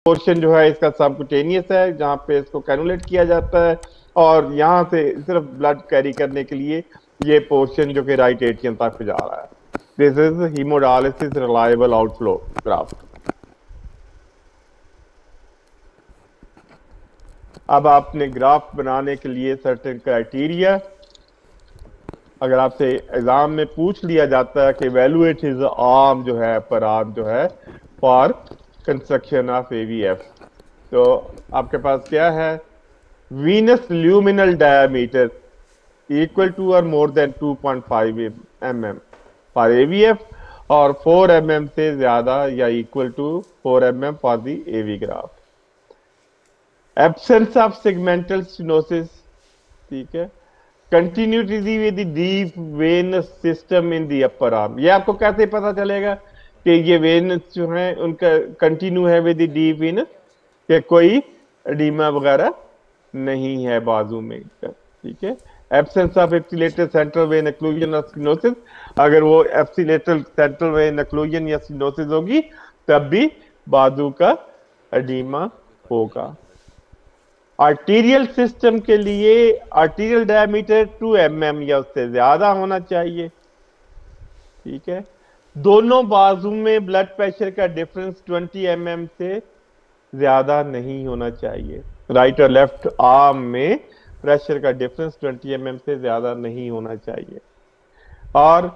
Portion जो है इसका सबकुटेनियस है, जहाँ पे इसको कैनुलेट किया जाता है, और यहाँ से सिर्फ ब्लड कैरी करने के लिए ये पोर्शन जो कि राइट एट्रियम तक जा रहा है। This is haemodialysis reliable outflow graft. अब आपने ग्राफ बनाने के लिए सर्टेन क्राइटेरिया, अगर आपसे एग्जाम में पूछ लिया जाता है कि एवेलुएट हिज आर्म जो है, पर आर्म जो है फॉर कंस्ट्रक्शन ऑफ एवीएफ, तो आपके पास क्या है, venous luminal diameter equal to और more than 2.5 mm for AVF, और 4 mm से ज्यादा या equal to 4 mm for the AV graft. Absence of segmental stenosis, ठीक है, continuity with the deep venous system in the upper arm. ये आपको कैसे पता चलेगा कि ये वेनस जो है उनका कंटिन्यू है विद द डीप वेनस, कि कोई एडीमा वगैरह नहीं है बाजू में, ठीक है। Absence of ipsilateral central vein occlusion और स्टेनोसिस, अगर वो एप्सिलेटल सेंट्रल वेन एक्लूजन या स्टेनोसिस होगी तब भी बाजू का एडीमा होगा। आर्टीरियल सिस्टम के लिए आर्टीरियल डायमीटर 2 mm या उससे ज्यादा होना चाहिए, ठीक है। दोनों बाजू में ब्लड प्रेशर का डिफरेंस 20 mm से ज्यादा नहीं होना चाहिए। राइट और लेफ्ट आर्म में प्रेशर का डिफरेंस 20 mm से ज्यादा नहीं होना चाहिए। और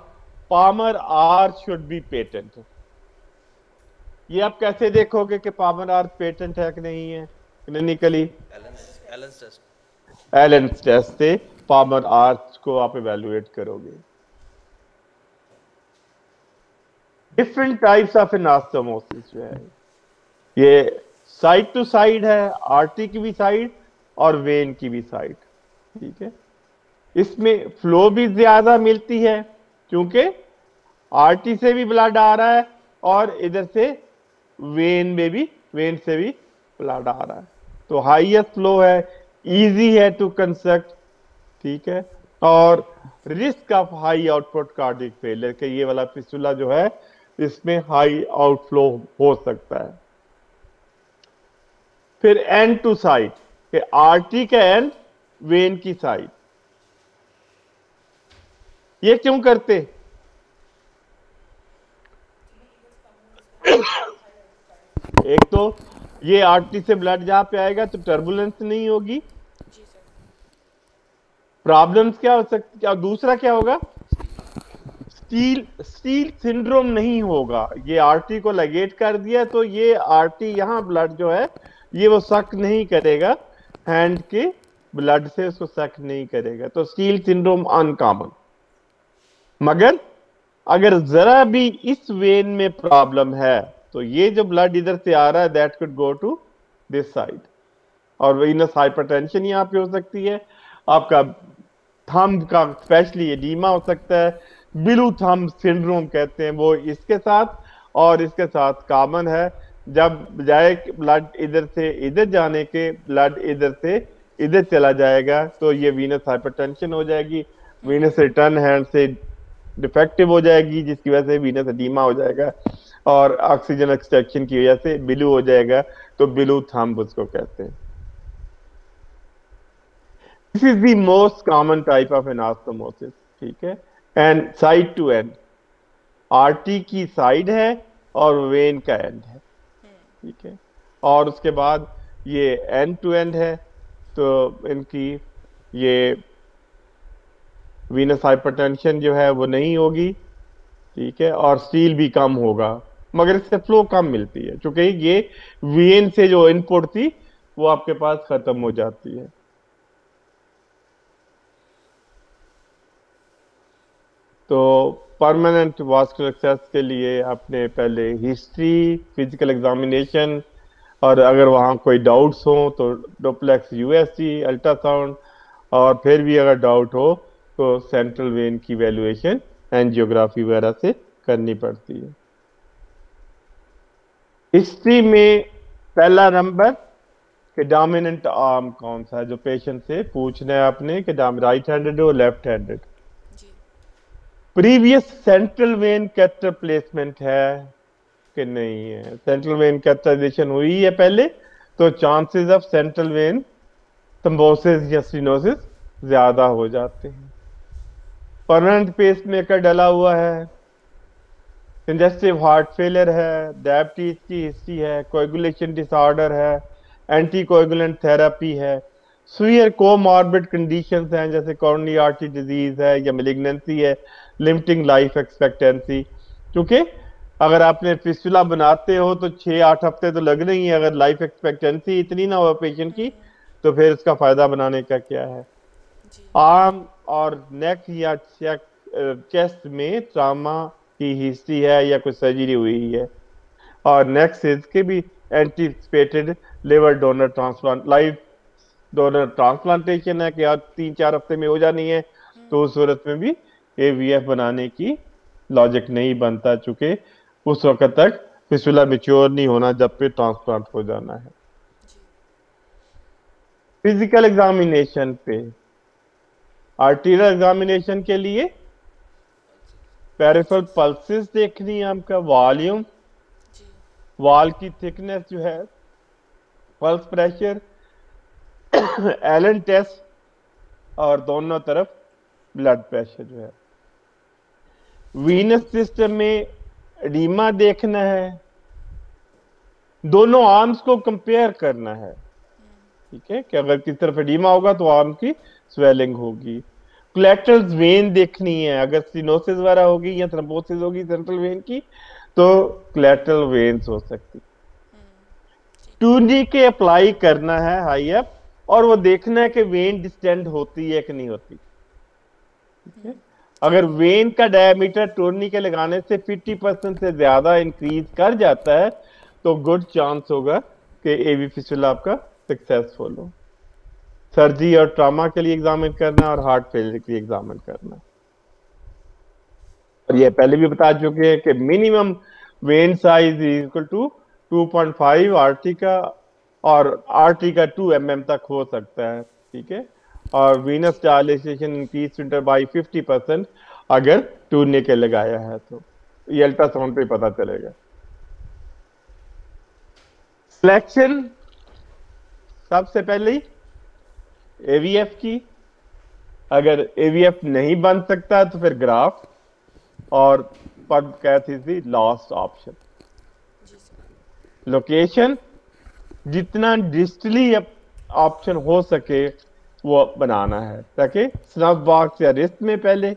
palmar arch should be patent. ये आप कैसे देखोगे कि पामर आर्च पेटेंट है कि नहीं है क्लिनिकली? एलेंस टेस्ट से पामर आर्च को आप इवेलुएट करोगे। डिफरेंट टाइप्स ऑफ एनास्टोमोसिस जो है, ये साइड टू साइड है, आर्टरी की भी साइड और वेन की भी साइड, ठीक है। इसमें फ्लो भी ज्यादा मिलती है क्योंकि आर्टरी से भी ब्लड आ रहा है और इधर से वेन से भी ब्लड आ रहा है, तो हाईएस्ट फ्लो है, इजी है टू कंस्ट्रक्ट, ठीक है। और risk of high output cardiac failure के ये वाला फिस्टुला जो है इसमें हाई आउटफ्लो हो सकता है। फिर एंड टू साइड के आर्टरी का एंड वेन की साइड, ये क्यों करते? एक तो ये आर्टरी से ब्लड जहां पे आएगा तो टर्बुलेंस नहीं होगी, प्रॉब्लम्स क्या हो सकती, क्या दूसरा क्या होगा, स्टील सिंड्रोम नहीं होगा। ये आर्टरी को लगेट कर दिया तो ये आर्टरी यहां ब्लड जो है ये वो सक नहीं करेगा, हैंड के ब्लड से उसको सक नहीं करेगा, तो स्टील सिंड्रोम अनकॉमन। मगर अगर जरा भी इस वेन में प्रॉब्लम है तो ये जो ब्लड इधर से आ रहा है that could go to this side, और वीनस हाइपरटेंशन यहाँ पे हो सकती है, आपका थंब का स्पेशली एडीमा हो सकता है, बिलू थंब सिंड्रोम कहते हैं वो इसके साथ, और इसके साथ कॉमन है जब बजाय ब्लड इधर से इधर जाने के ब्लड इधर से इधर चला जाएगा तो ये वीनस हाइपरटेंशन हो जाएगी, वीनस रिटर्न हैंड से डिफेक्टिव हो जाएगी जिसकी वजह से वीनस एडीमा हो जाएगा, और ऑक्सीजन एक्सट्रैक्शन की वजह से बिलू हो जाएगा, तो बिलू थंब उसको कहते हैं। This is the most common type of anastomosis, ठीक है। End side to end, artery की साइड है और वेन का एंड है, ठीक है। और उसके बाद ये एंड टू एंड है, तो इनकी ये वीनस हाइपरटेंशन जो है वो नहीं होगी, ठीक है, और स्टील भी कम होगा, मगर इससे फ्लो कम मिलती है क्योंकि ये वेन से जो इनपुट थी वो आपके पास खत्म हो जाती है। तो परमानेंट वास्कुलर एक्सेस के लिए आपने पहले हिस्ट्री, फिजिकल एग्जामिनेशन, और अगर वहाँ कोई डाउट्स हो तो डोप्लेक्स यूएसजी, अल्ट्रासाउंड, और फिर भी अगर डाउट हो तो सेंट्रल वेन की वैल्यूएशन एंजियोग्राफी वगैरह से करनी पड़ती है। हिस्ट्री में पहला नंबर कि डोमिनेंट आर्म कौन सा है, जो पेशेंट से पूछना है आपने कि राइट हैंडेड हो left handed. Previous central vein catheter placement है, कि नहीं है, सेंट्रल वेन कैथेटराइजेशन हुई है पहले, तो chances of central vein thrombosis या स्टेनोसिस ज्यादा हो जाते हैं। परमानेंट पेसमेकर डला हुआ है, कंजेस्टिव हार्ट फेलियर है, डायबिटीज की हिस्ट्री है, कोएगुलेशन डिसऑर्डर है, एंटीकोएगुलेंट थेरेपी है, सीवियर कोमॉर्बिड कंडीशंस हैं जैसे कोरोनरी आर्टरी डिजीज है या मैलिग्नेंसी है, लिमिटिंग लाइफ एक्सपेक्टेंसी। क्योंकि अगर आपने फिस्टुला बनाते हो तो 6-8 हफ्ते तो लगने ही है, अगर लाइफ एक्सपेक्टेंसी इतनी ना हो पेशेंट की तो फिर इसका फायदा बनाने का क्या है। आर्म और नेक या चेस्ट में ट्रामा की हिस्ट्री है या कोई सर्जरी हुई है, और नेक्स्ट इसके भी anticipated liver donor transplant, live donor transplantation है कि आज 3-4 हफ्ते में हो जानी है, तो उस सूरत में भी एवीएफ बनाने की लॉजिक नहीं बनता, चूंकि उस वक्त तक फिस्टुला मैच्योर नहीं होना जब पे ट्रांसप्लांट हो जाना है। फिजिकल एग्जामिनेशन पे, आर्टीरियल एग्जामिनेशन के लिए पेरिफेरल पल्सेस देखनी है आपका, वॉल्यूम, वॉल की थिकनेस जो है, पल्स प्रेशर, एलन टेस्ट, और दोनों तरफ ब्लड प्रेशर जो है। वीनस सिस्टम में एडीमा देखना है, दोनों आर्म्स को कंपेयर करना है, ठीक है, कि अगर किस तरफ एडीमा होगा तो आर्म की स्वेलिंग होगी। कोलेटरल वेन देखनी है, अगर स्टेनोसिस वगैरह होगी या थ्रोम्बोसिस होगी सेंट्रल वेन की तो कोलेटरल वेन्स हो सकती। टूनी के अप्लाई करना है हाई अप, और वो देखना है कि वेन डिस्टेंड होती है कि नहीं होती, ठीक है। अगर वेन का डायमीटर टूर्नी के लगाने से 50% से ज्यादा इंक्रीज कर जाता है तो गुड चांस होगा कि एवी फिस्टुला आपका सक्सेसफुल हो। सर्जरी और ट्रामा के लिए एग्जामिन करना और हार्ट फेलियर के लिए एग्जामिन करना। और ये पहले भी बता चुके हैं कि minimum vein size is equal to 2.5 artery का, और आरटी का 2 mm तक हो सकता है, ठीक है। और Venus dilation increase inter by 50% अगर टूरने के लगाया है तो ये अल्ट्रासाउंड पे पता चलेगा। सिलेक्शन सबसे पहले एवीएफ की, अगर एवीएफ नहीं बन सकता तो फिर ग्राफ्ट और पग cath is the last option. Location जितना डिस्टली ऑप्शन हो सके वो बनाना है, ताकि स्नफ बॉक्स या रिस्ट में पहले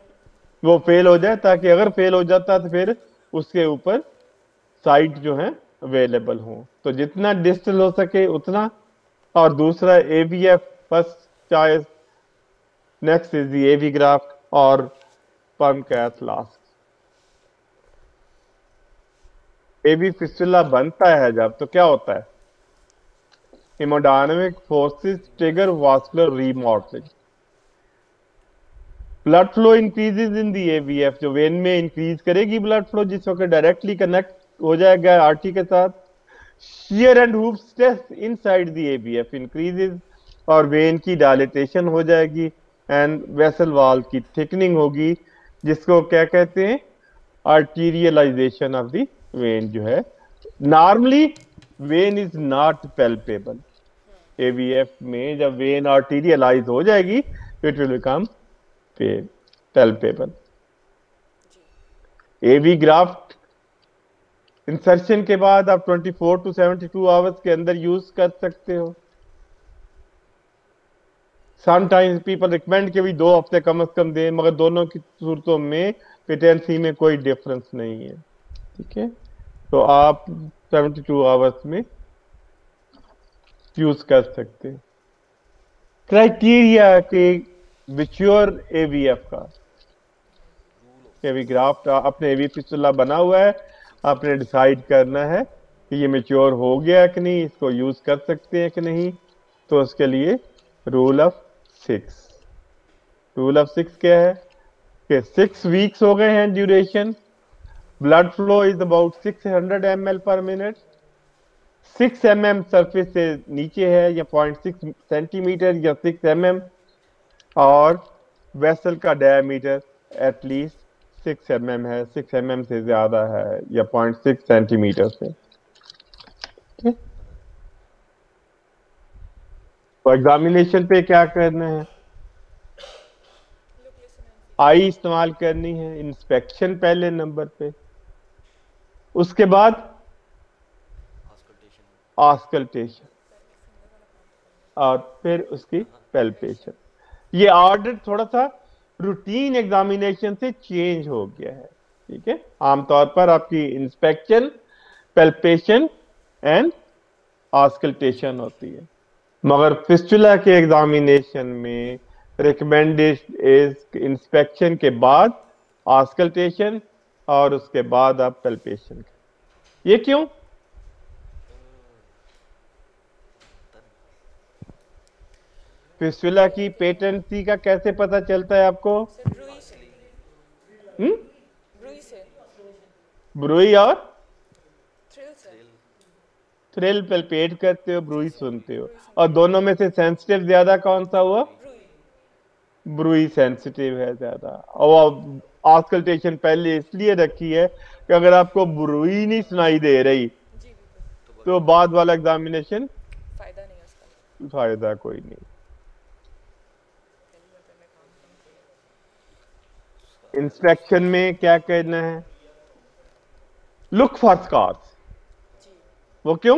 वो फेल हो जाए, ताकि अगर फेल हो जाता तो फिर उसके ऊपर साइट जो है अवेलेबल हो, तो जितना डिस्टल हो सके उतना। और दूसरा AVF first choice, next is the AV graft और पग कैथ लास्ट। एवी फिस्टुला बनता है जब तो क्या होता है, haemodynamic forces trigger vascular remodelling, blood flow increases इन दी एवीएफ, जो वेन में इंक्रीज करेगी ब्लड फ्लो, जिस वक्त डायरेक्टली कनेक्ट हो जाएगा आरटी के साथ। Shear and hoop stress inside the aVF increases, और वेन की डायलिटेशन हो जाएगी एंड वेसल वॉल की थिकनिंग होगी, जिसको क्या कहते हैं, आर्टीरियलाइजेशन ऑफ दी वेन जो है। Normally vein is not palpable, AVF में जब वेन आर्टीरियलाइज हो जाएगी it will become palpable. AV graft insertion के बाद आप 24 to 72 आवर्स के अंदर यूज कर सकते हो। समटाइम्स पीपल रिकमेंड के भी 2 हफ्ते कम से कम दें, मगर दोनों की सूरतों में पेटेंसी में कोई डिफरेंस नहीं है, ठीक है। तो आप 72 आवर्स में यूज कर सकते हैं। क्राइटेरिया के मैच्योर एवीएफ का, एवी ग्राफ्ट अपने एवी फिस्टुला बना हुआ है, आपने डिसाइड करना है कि ये मैच्योर हो गया कि नहीं, इसको यूज कर सकते हैं कि नहीं। तो उसके लिए रूल ऑफ 6 क्या है कि 6 वीक्स हो गए हैं duration, blood flow is about 600 ml पर मिनट, 6 mm सरफेस से नीचे है या 0.6 सेंटीमीटर या 6 mm, और वेसल का डायमीटर एटलीस्ट 0.6 mm है, 6 mm से ज्यादा है या 0.6 सेंटीमीटर से। तो एग्जामिनेशन पे क्या करना है, आई इस्तेमाल करनी है, इंस्पेक्शन पहले नंबर पे, उसके बाद ऑस्कल्टेशन और फिर उसकी पैल्पेशन। ये ऑर्डर थोड़ा सा रूटीन एग्जामिनेशन से चेंज हो गया है, ठीक है। आमतौर पर आपकी इंस्पेक्शन, पैल्पेशन एंड ऑस्कल्टेशन होती है, मगर फिस्टुला के एग्जामिनेशन में रिकमेंडेड इज इंस्पेक्शन के बाद ऑस्कल्टेशन और उसके बाद आप पैल्पेशन। ये क्यों? फिस्टुला की पेटेंसी का कैसे पता चलता है आपको? ब्रूई और थ्रिल पल्पेट करते हो, ब्रूई सुनते हो, और दोनों में से सेंसिटिव ज्यादा कौन सा हुआ? ब्रूई सेंसिटिव है ज्यादा। और ऑस्कल्टेशन पहले इसलिए रखी है कि अगर आपको ब्रूई नहीं सुनाई दे रही तो बाद वाला एग्जामिनेशन फायदा कोई नहीं। इंस्पेक्शन में क्या करना है? Look for scars. वो क्यों?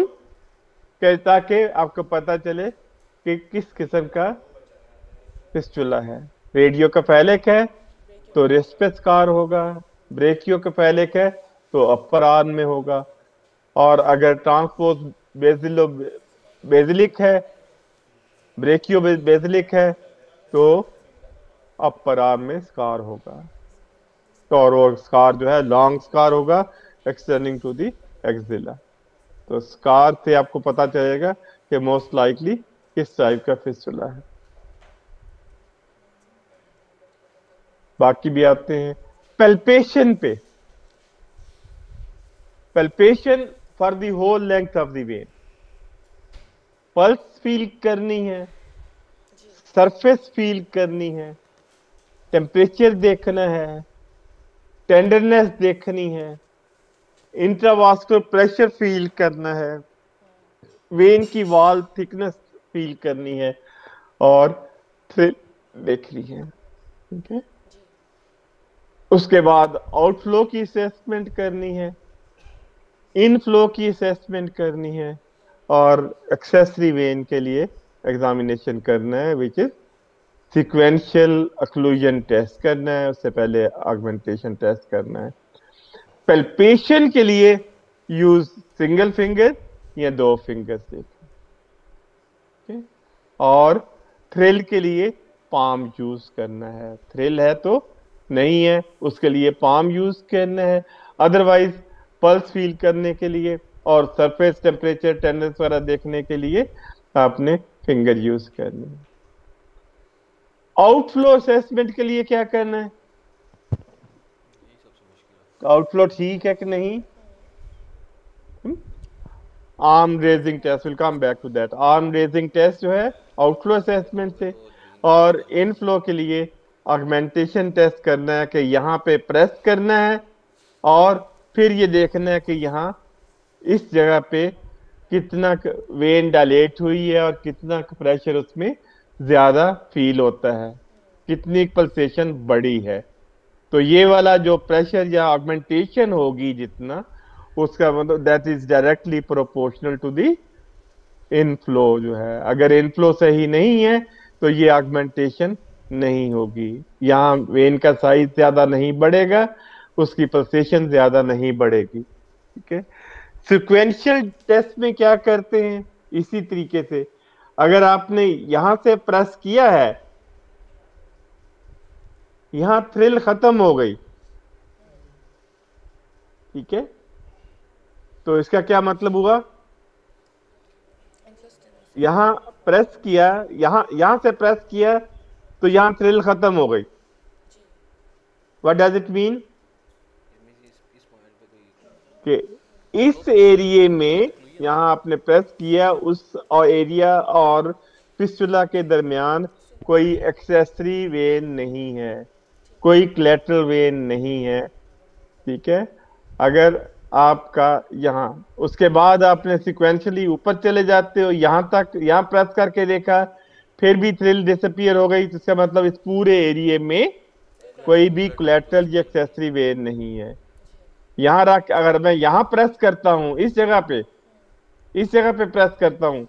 ताकि आपको पता चले कि किस किस्म का फिस्टुला है। रेडियोकेफेलिक है तो रिस्ट पे स्कार होगा, ब्रेकियोकेफेलिक है तो अपर आर्म में होगा, और अगर ट्रांसपोज बेसिलो बेसिलिक है, ब्रेकियो बेसिलिक है तो अपर आर्म में स्कार होगा। तो और वो स्कार जो है लॉन्ग स्कार होगा एक्सटेंडिंग टू द एक्सिला। तो स्कार से आपको पता चलेगा कि मोस्ट लाइकली किस टाइप का फिस्टुला है। बाकी भी आते हैं पैल्पेशन पे। Palpation for the whole length of the vein, pulse feel करनी है, सरफेस फील करनी है, टेम्परेचर देखना है, टेंडरनेस देखनी है, इंट्रावास्कुलर प्रेशर फील करना है, वेन की वॉल थिकनेस फील करनी है और थ्रिल देखनी है, ठीक है। उसके बाद आउटफ्लो की असेसमेंट करनी है, इनफ्लो की असेसमेंट करनी है, और एक्सेसरी वेन के लिए एग्जामिनेशन करना है, which is sequential occlusion test करना है, उससे पहले ऑगमेंटेशन टेस्ट करना है। पैल्पेशन के लिए यूज सिंगल फिंगर या 2 फिंगर से, और थ्रिल के लिए पाम यूज करना है। थ्रिल है तो नहीं है, उसके लिए पाम यूज करना है। अदरवाइज पल्स फील करने के लिए और सरफेस टेम्परेचर टेंडेंस वगैरह देखने के लिए आपने फिंगर यूज करनी है। आउटफ्लो असेसमेंट के लिए क्या करना है? आउटफ्लो ठीक है कि नहीं? Arm raising test, will come back to that. Arm raising test जो है आउटफ्लो असेसमेंट से, और इनफ्लो के लिए ऑगमेंटेशन टेस्ट करना है कि यहाँ पे प्रेस करना है और फिर ये देखना है कि यहाँ इस जगह पे कितना वेन डायलेट हुई है और कितना प्रेशर उसमें ज्यादा फील होता है, कितनी पल्सेशन बड़ी है। तो ये वाला जो प्रेशर या ऑगमेंटेशन होगी जितना, उसका मतलब that is directly proportional to the inflow जो है। अगर इनफ्लो सही नहीं है तो ये ऑगमेंटेशन नहीं होगी, यहाँ वेन का साइज ज्यादा नहीं बढ़ेगा, उसकी पल्सेशन ज्यादा नहीं बढ़ेगी, ठीक है। सिक्वेंशियल टेस्ट में क्या करते हैं? इसी तरीके से अगर आपने यहां से प्रेस किया है, यहां थ्रिल खत्म हो गई, ठीक है, तो इसका क्या मतलब हुआ? यहां प्रेस किया, यहां से प्रेस किया तो यहां थ्रिल खत्म हो गई। What does it mean? कि इस एरिया में यहां आपने प्रेस किया, उस एरिया और फिस्टुला के दरमियान कोई एक्सेसरी वेन नहीं है, कोई कोलैटरल वेन नहीं है, ठीक है। अगर आपका यहाँ, उसके बाद आपने सिक्वेंशली ऊपर चले जाते हो यहाँ तक, यहाँ प्रेस करके देखा, फिर भी थ्रिल डिसअपीयर हो गई, तो इसका मतलब इस पूरे एरिया में कोई भी कोलैटरल या एक्सेसरी वेन नहीं है। यहाँ रख, अगर मैं यहाँ प्रेस करता हूँ इस जगह पे, इस जगह पे प्रेस करता हूँ,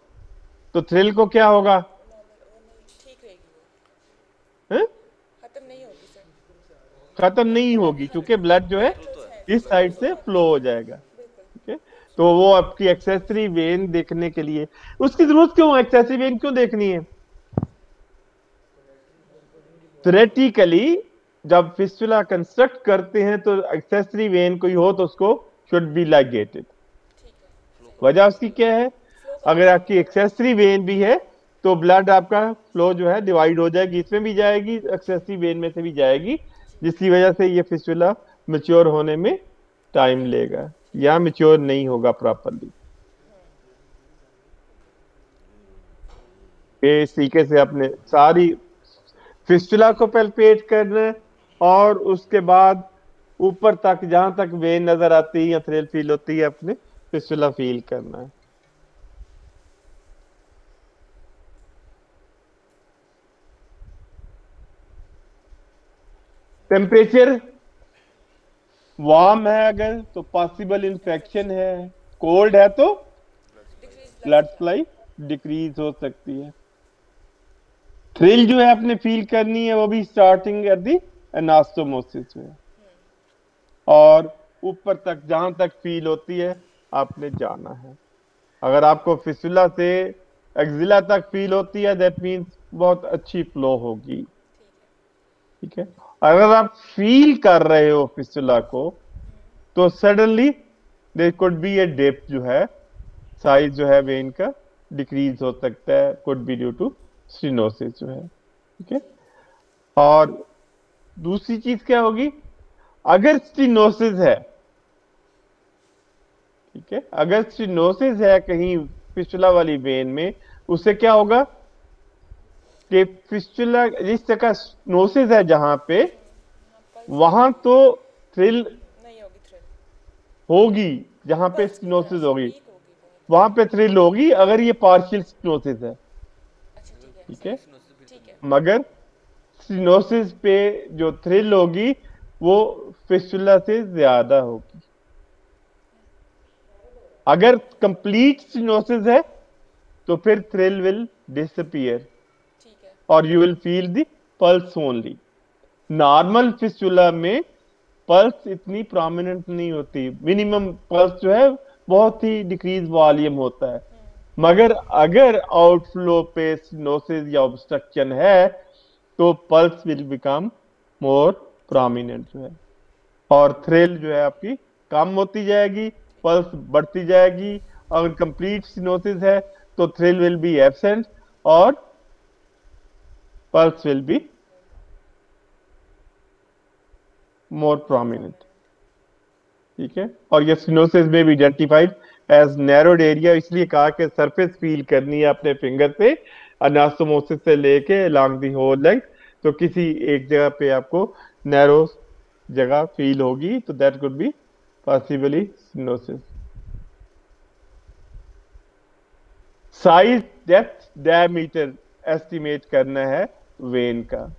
तो थ्रिल को क्या होगा? ठीक रहेगी वो, हैं? खत्म नहीं होगी सर। खत्म नहीं होगी, क्योंकि ब्लड जो है इस साइड से फ्लो हो जाएगा, ठीक है। तो वो आपकी एक्सेसरी वेन देखने के लिए, उसकी जरूरत क्यों, एक्सेसरी वेन क्यों देखनी है? थ्योरेटिकली जब फिस्टुला कंस्ट्रक्ट करते हैं तो एक्सेसरी वेन कोई हो तो उसको शुड बी लाइगेटेड। वजह उसकी क्या है? अगर आपकी एक्सेसरी वेन भी है तो ब्लड आपका फ्लो जो है डिवाइड हो जाएगी, इसमें भी जाएगी, एक्सेसरी वेन में से भी जाएगी, जिसकी वजह से ये फिस्टुला मैच्योर होने में टाइम लेगा या मैच्योर नहीं होगा प्रॉपरली। इस तरीके से आपने सारी फिस्टुला को पैल्पेट करना है, और उसके बाद ऊपर तक जहां तक वेन नजर आती है या थ्रिल फील होती है, अपने फिस्टुला फील करना है। टेम्परेचर वार्म है अगर तो पॉसिबल इन्फेक्शन है, कोल्ड है तो ब्लड सप्लाई डिक्रीज हो सकती है। थ्रिल जो है आपने फील करनी है वो भी स्टार्टिंग एट दी एनास्टोमोसिस में, और ऊपर तक जहां तक फील होती है आपने जाना है। अगर आपको फिस्टुला से एक्सिला तक फील होती है, दैट मीन्स बहुत अच्छी फ्लो होगी, ठीक है। अगर आप फील कर रहे हो फिस्टुला को, तो suddenly there could be a dip, जो है साइज जो है वेन का डिक्रीज हो सकता है, could be due to stenosis जो है, ठीक है। और दूसरी चीज क्या होगी? अगर स्टेनोसिस है, ठीक है, अगर स्टेनोसिस है कहीं फिस्टुला वाली वेन में, उससे क्या होगा कि फिस्टुला जिस जगह स्टेनोसिस है जहां पे, वहां तो थ्रिल नहीं होगी थ्रिल, होगी, जहां पे स्टेनोसिस होगी वहां पे थ्रिल होगी, अगर ये पार्शियल स्टेनोसिस है, अच्छा ठीक है। ठीक है। मगर स्टेनोसिस पे जो थ्रिल होगी वो फिस्टुला से ज्यादा होगी। अगर कंप्लीट स्टेनोसिस है तो फिर थ्रिल विल डिसअपीयर, ठीक है। और you will feel the pulse only. Normal fistula में पल्स इतनी प्रोमिनेंट नहीं होती, मिनिमम पल्स जो है बहुत ही डिक्रीज वॉल्यूम होता है। मगर अगर आउटफ्लो पे स्टेनोसिस या ऑब्स्ट्रक्शन है तो pulse will become more prominent जो है, और थ्रिल जो है आपकी कम होती जाएगी, पल्स बढ़ती जाएगी। अगर कंप्लीट स्टेनोसिस है तो थ्रिल विल बी एब्सेंट और pulse will be more prominent, ठीक है। और ये स्टेनोसिस में भी आइडेंटिफाइड एज नैरोड एरिया, इसलिए कहा कि सरफेस फील करनी है अपने फिंगर से, अनास्टोमोसिस से लेके अलॉन्ग दी होल लेंथ, तो किसी एक जगह पे आपको नैरो जगह फील होगी, तो that could be possibly stenosis. Size, depth, diameter estimate करना है वेन का,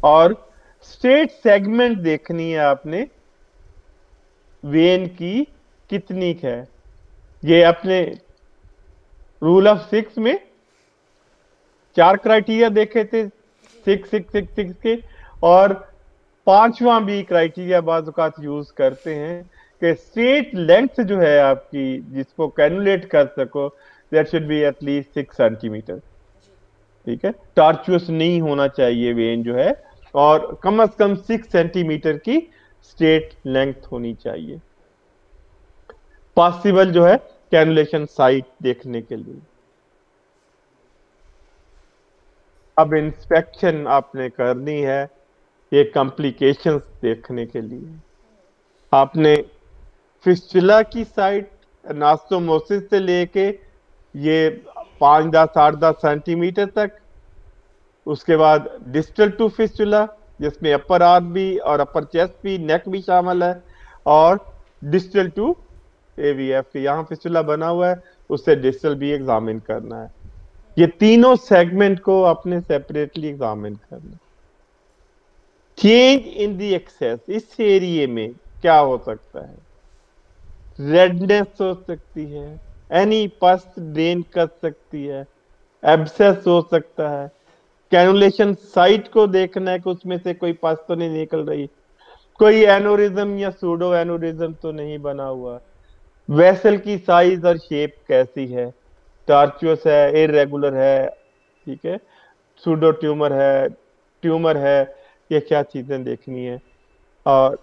और स्ट्रेट सेगमेंट देखनी है आपने वेन की कितनी है। ये अपने रूल ऑफ 6 में 4 क्राइटेरिया देखे थे, 6 के, और 5वां भी क्राइटेरिया बाज़ औक़ात यूज करते हैं कि स्ट्रेट लेंथ जो है आपकी, जिसको कैलकुलेट कर सको, that should be at least 6 centimetre, ठीक है। टार्चुअस नहीं होना चाहिए वेन जो है, और कम से कम 6 सेंटीमीटर की स्ट्रेट लेंथ होनी चाहिए, पॉसिबल जो है कैलकुलेशन साइट देखने के लिए। अब इंस्पेक्शन आपने करनी है ये कॉम्प्लिकेशंस देखने के लिए। आपने फिस्टुला की साइट एनास्टोमोसिस से लेके ये 5-10, 8-10 सेंटीमीटर तक, उसके बाद डिस्टल टू फिस्टुला जिसमें अपर आर्म भी और अपर चेस्ट भी, नेक भी शामिल है, और डिस्टल टू एवीएफ यहाँ फिस्टुला बना हुआ है, उससे डिस्टल भी एग्जामिन करना है। ये तीनों सेगमेंट को आपने सेपरेटली एग्जामिन करना। चेंज इन दी एक्सेस, इस एरिया में क्या हो सकता है? रेडनेस हो सकती है, एनी पस ड्रेन कर सकती है, एब्सेस हो सकता है, कैनुलेशन साइट को देखना है कि उसमें से कोई पस तो नहीं निकल रही, कोई एनोरिज्म या सूडो एनोरिज्म तो नहीं बना हुआ, वेसल की साइज और शेप कैसी है, टार्चुअस है, इरेगुलर है, ठीक है, सूडो ट्यूमर है, ये क्या चीजें देखनी है, और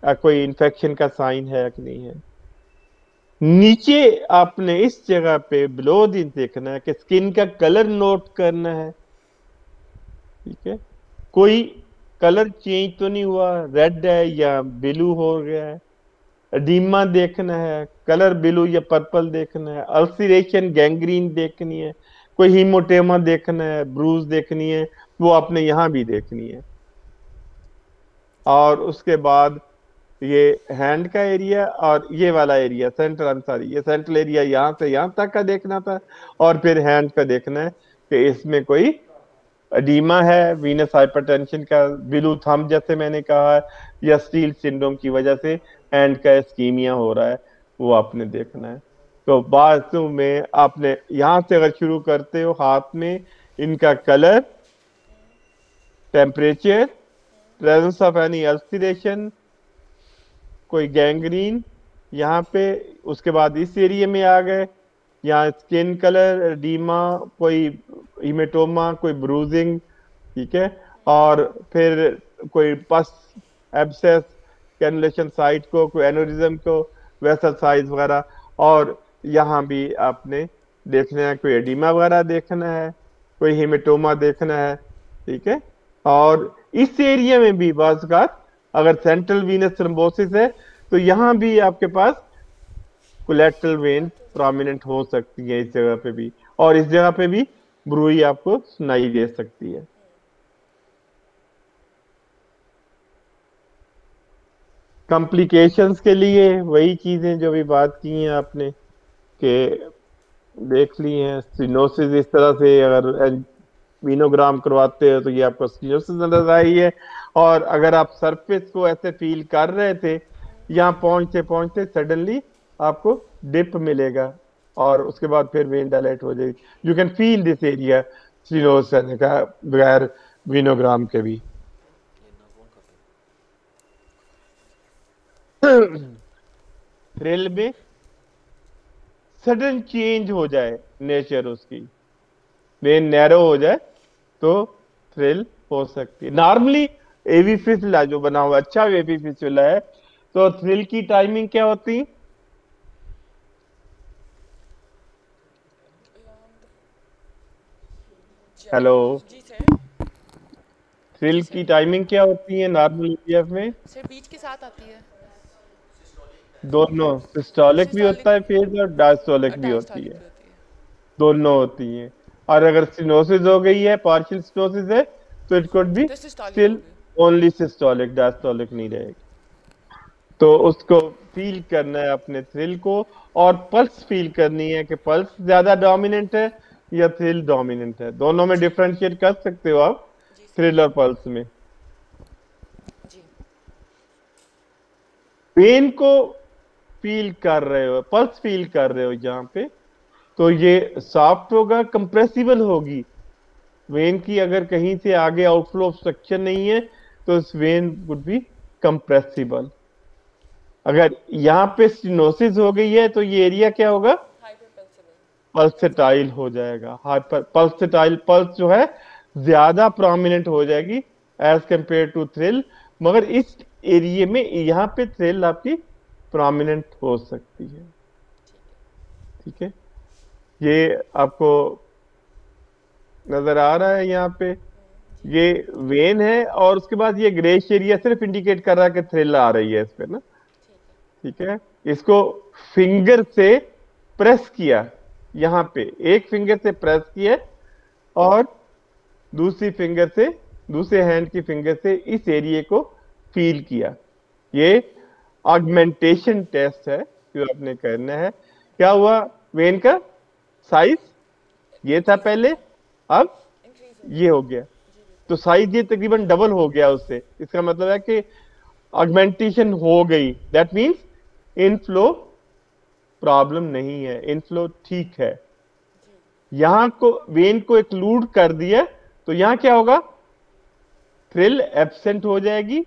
कोई इन्फेक्शन का साइन है कि नहीं है। नीचे आपने इस जगह पे बिलो दी देखना है कि स्किन का कलर नोट करना है, ठीक है, कोई कलर चेंज तो नहीं हुआ, रेड है या ब्लू हो गया है, एडिमा देखना है, कलर ब्लू या पर्पल देखना है, अल्सरेशन गैंग्रीन देखनी है, कोई हीमोटेमा देखना है, ब्रूज देखनी है, वो आपने यहां भी देखनी है। और उसके बाद ये हैंड का एरिया और ये वाला एरिया सेंट्रल, सॉरी ये सेंट्रल एरिया यहाँ से यहाँ तक का देखना था, और फिर हैंड का देखना है कि इसमें कोई एडीमा है, वीनस हाइपरटेंशन का, ब्लू थंब जैसे मैंने कहा, या स्टील सिंड्रोम की वजह से हैंड का इस्कीमिया हो रहा है, वो आपने देखना है। तो बाजू में आपने यहां से अगर शुरू करते हो, हाथ में इनका colour, temperature, presence of any ulceration, कोई गैंग्रीन यहाँ पे, उसके बाद इस एरिया में आ गए, यहाँ स्किन कलर, एडीमा, कोई हिमेटोमा, कोई ब्रूजिंग, ठीक है, और फिर कोई पस, एब्सेस, कैनुलेशन साइट को, कोई एनोरिज्म को, वेसल साइज वगैरह, और यहाँ भी आपने देखना है कोई एडीमा वगैरह देखना है, कोई हिमेटोमा देखना है, ठीक है। और इस एरिया में भी बाज़ अगर सेंट्रल वीनस थ्रोम्बोसिस है तो यहाँ भी आपके पास कोलेटरल वेन प्रोमिनेंट हो सकती है इस जगह पे भी, और इस जगह पे भी ब्रूई आपको सुनाई दे सकती है। कॉम्प्लिकेशंस के लिए वही चीजें जो भी बात की हैं आपने कि देख ली हैं, स्टेनोसिस इस तरह से अगर वीनोग्राम करवाते हो तो ये आपको स्टेनोसिस नजर आई है, और अगर आप सरफेस को ऐसे फील कर रहे थे, यहाँ पहुंचते पहुंचते सडनली आपको डिप मिलेगा और उसके बाद फिर वेन डायलेट हो जाएगी। You can feel this area stenosis का बगैर वीनोग्राम के भी। थ्रिल में सडन चेंज हो जाए नेचर उसकी, वेन नैरो हो जाए तो थ्रिल हो सकती है। नॉर्मली एवी फिस्टुला जो बना हुआ अच्छा एवी फिस्टुला है, तो थ्रिल की टाइमिंग क्या होती? हेलो जी सर। थ्रिल की टाइमिंग क्या होती है नॉर्मल ईपीएफ में? सर बीच के साथ आती है। दोनों सिस्टोलिक भी होता है फेज और डायस्टोलिक भी होती डायस्टोलिक है, भी होती है। दोनों होती हैं। और अगर स्टेनोसिस हो गई है, पार्शियल स्टेनोसिस है, तो इट कुड बी तो सिस्टोलिक स्टिल होगी। ओनली सिस्टोलिक, डायस्टोलिक नहीं रहेगी। तो उसको फील करना है अपने थ्रिल को, और पल्स फील करनी है कि पल्स ज्यादा डोमिनेंट है या थ्रिल डोमिनेंट है। दोनों में डिफरेंशिएट कर सकते हो आप जी सर। थ्रिल और पल्स में। जी पेन को फील कर रहे हो, पल्स फील कर रहे हो यहाँ पे, तो ये सॉफ्ट होगा, कंप्रेसिबल होगी वेन की। अगर कहीं से आगे आउटफ्लो ऑब्स्ट्रक्शन नहीं है तो इस वेन वुड बी कंप्रेसिबल। अगर यहाँ पे स्टेनोसिस हो गई है तो ये एरिया क्या होगा? हाइपरपल्सेबल। पल्सेटाइल हो जाएगा। हाइपर पल्सेटाइल, पल्स जो है ज्यादा प्रोमिनेंट हो जाएगी एज कंपेयर टू थ्रिल, मगर इस एरिया में यहाँ पे थ्रिल आपकी प्रोमिनेंट हो सकती है, ठीक है। ये आपको नजर आ रहा है यहाँ पे, ये वेन है, और उसके बाद ये ग्रेश एरिया सिर्फ इंडिकेट कर रहा है कि थ्रिल आ रही है इस पे ना, ठीक है। इसको फिंगर से प्रेस किया, यहाँ पे एक फिंगर से प्रेस किया और दूसरी फिंगर से दूसरे हैंड की फिंगर से इस एरिया को फील किया। ये ऑगमेंटेशन टेस्ट है जो आपने करना है। क्या हुआ, वेन का साइज ये था इंक्रीज हो पहले, गया, अब इंक्रीज हो ये गया। हो गया। जी तो बिल्कुल। साइज ये तकरीबन डबल हो गया उससे। इसका मतलब है कि ऑगमेंटेशन हो गई। दैट मीन्स इनफ्लो प्रॉब्लम नहीं है, इनफ्लो ठीक है। जी यहां को वेन को एक्लूड कर दिया तो यहां क्या होगा, थ्रिल एब्सेंट हो जाएगी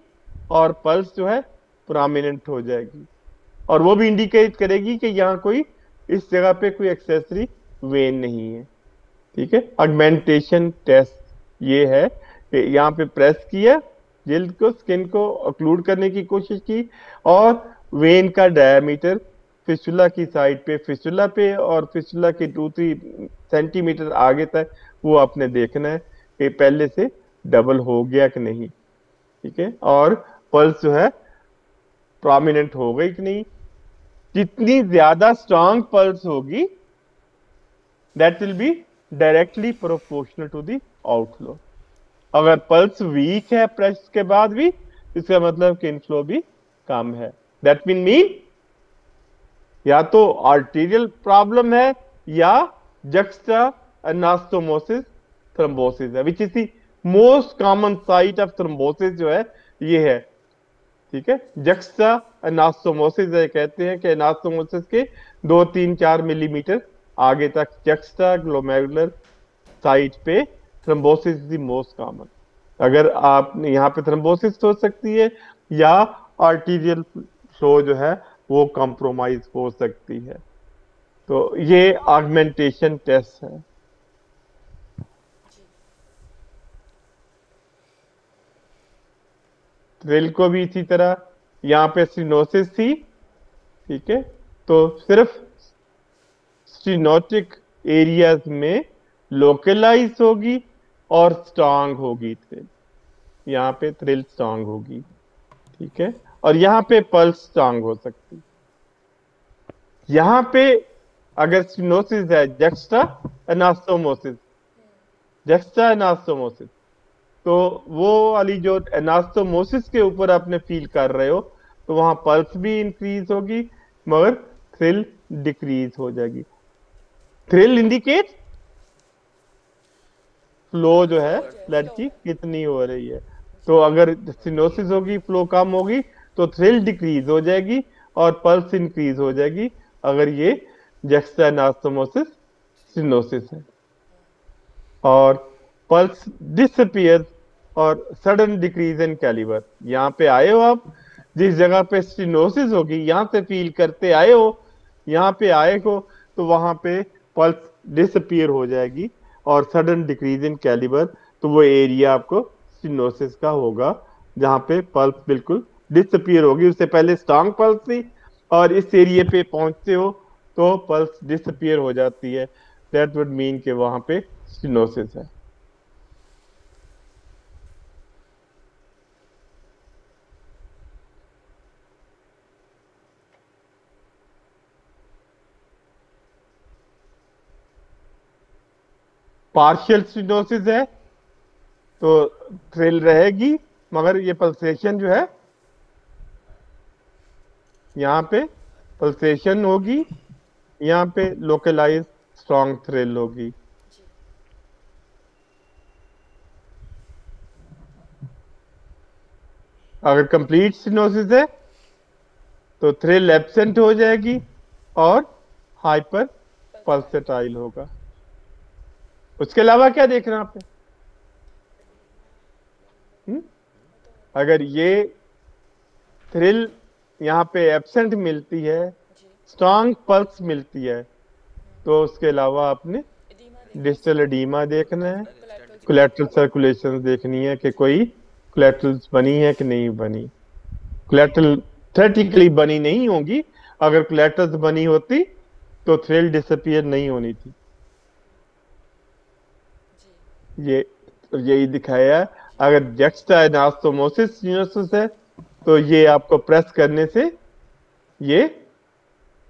और पल्स जो है प्रोमिनेंट हो जाएगी, और वो भी इंडिकेट करेगी कि यहाँ कोई इस जगह पे कोई एक्सेसरी वेन नहीं है। ठीक है, ऑगमेंटेशन टेस्ट ये है कि यहाँ पे प्रेस किया, जिल्द को, स्किन को ऑक्लूड करने की कोशिश की, और वेन का डायमीटर फिस्टुला की साइड पे, फिस्टुला पे और फिस्टुला के 2-3 सेंटीमीटर आगे तक वो आपने देखना है कि पहले से डबल हो गया कि नहीं। ठीक है, और पल्स जो है प्रोमिनेंट हो गई कि नहीं। जितनी ज्यादा स्ट्रांग पल्स होगी that will be directly proportional to the outflow. अगर पल्स वीक है प्रेस के बाद भी, इसका मतलब कि इनफ्लो भी कम है। दैट मीन या तो आर्टीरियल प्रॉब्लम है या जक्स्टा एनास्टोमोसिस थ्रोम्बोसिस है, which is the most common site of thrombosis जो है ये है। ठीक है, जक्स्टा एनास्टोमोसिस कहते हैं कि एनास्टोमोसिस के 2-3-4 मिलीमीटर आगे तक जक्स्टा ग्लोमेरुलर साइट पे thrombosis is the most common. अगर आप यहाँ पे थ्रोम्बोसिस हो सकती है या आर्टीरियल फ्लो जो है वो कॉम्प्रोमाइज हो सकती है। तो ये ऑगमेंटेशन टेस्ट है। जी थ्रिल को भी इसी तरह, यहाँ पे स्टिनोसिस थी। ठीक है, तो सिर्फ स्टिनोटिक एरियाज में लोकलाइज होगी और स्ट्रांग होगी थ्रिल। यहाँ पे थ्रिल स्ट्रांग होगी। ठीक है, और यहाँ पे पल्स स्ट्रांग हो सकती। यहाँ पे अगर स्टिनोसिस है, जक्स्टा एनास्टोमोसिस, जक्स्टा एनास्टोमोसिस, तो वो वाली जो एनास्टोमोसिस के ऊपर आपने फील कर रहे हो, तो वहां पल्स भी इंक्रीज होगी मगर थ्रिल डिक्रीज हो जाएगी। थ्रिल इंडिकेट फ्लो जो है फ्लो जो है, ब्लड फ्लो की है। कितनी हो रही है। जी तो अगर सिनोसिस होगी, फ्लो कम होगी, तो थ्रिल डिक्रीज हो जाएगी और पल्स इंक्रीज हो जाएगी, अगर ये जक्स्टा एनास्टोमोसिस सिनोसिस है। और पल्स डिसअपियर और सडन डिक्रीज इन कैलिबर। यहाँ पे आए हो आप, जिस जगह पे स्टिनोसिस होगी यहाँ से फील करते आए हो, यहाँ पे आए हो, तो वहां पे पल्स डिसअपियर हो जाएगी और सडन डिक्रीज इन कैलिबर, तो वो एरिया आपको स्टिनोसिस का होगा जहाँ पे पल्स बिल्कुल डिसअपियर होगी। उससे पहले स्ट्रांग पल्स थी और इस एरिया पे पहुंचते हो तो पल्स डिसअपियर हो जाती है। दैट वुड मीन कि वहां पे स्टिनोसिस है। पार्शियल स्टिनोसिस है तो थ्रिल रहेगी मगर ये पल्सेशन जो है यहाँ पे पल्सेशन होगी, यहाँ पे लोकलाइज स्ट्रॉन्ग थ्रिल होगी। जी अगर कंप्लीट स्टिनोसिस है तो थ्रिल एब्सेंट हो जाएगी और हाइपर पल्साइल। पल्सेटाइल होगा। उसके अलावा क्या देखना आपने? हम्म? अगर ये थ्रिल यहाँ पे एब्सेंट मिलती है, जी स्ट्रॉन्ग पल्स मिलती है, तो उसके अलावा आपने एडीमा देखना है, डिस्टल एडीमा देखना है, कोलेटरल कोलेट्रल सर्कुलेशन देखनी है कि कोई कोलेट्रल्स बनी है कि नहीं बनी। कोलेट्रल थेरेटिकली बनी नहीं होगी, अगर कोलेट्रल्स बनी होती तो थ्रिल डिसअपियर नहीं होनी थी। जी ये यही दिखाया है। अगर जक्स्टा एनास्टोमोसिस सिनोसिस है तो ये आपको प्रेस करने से ये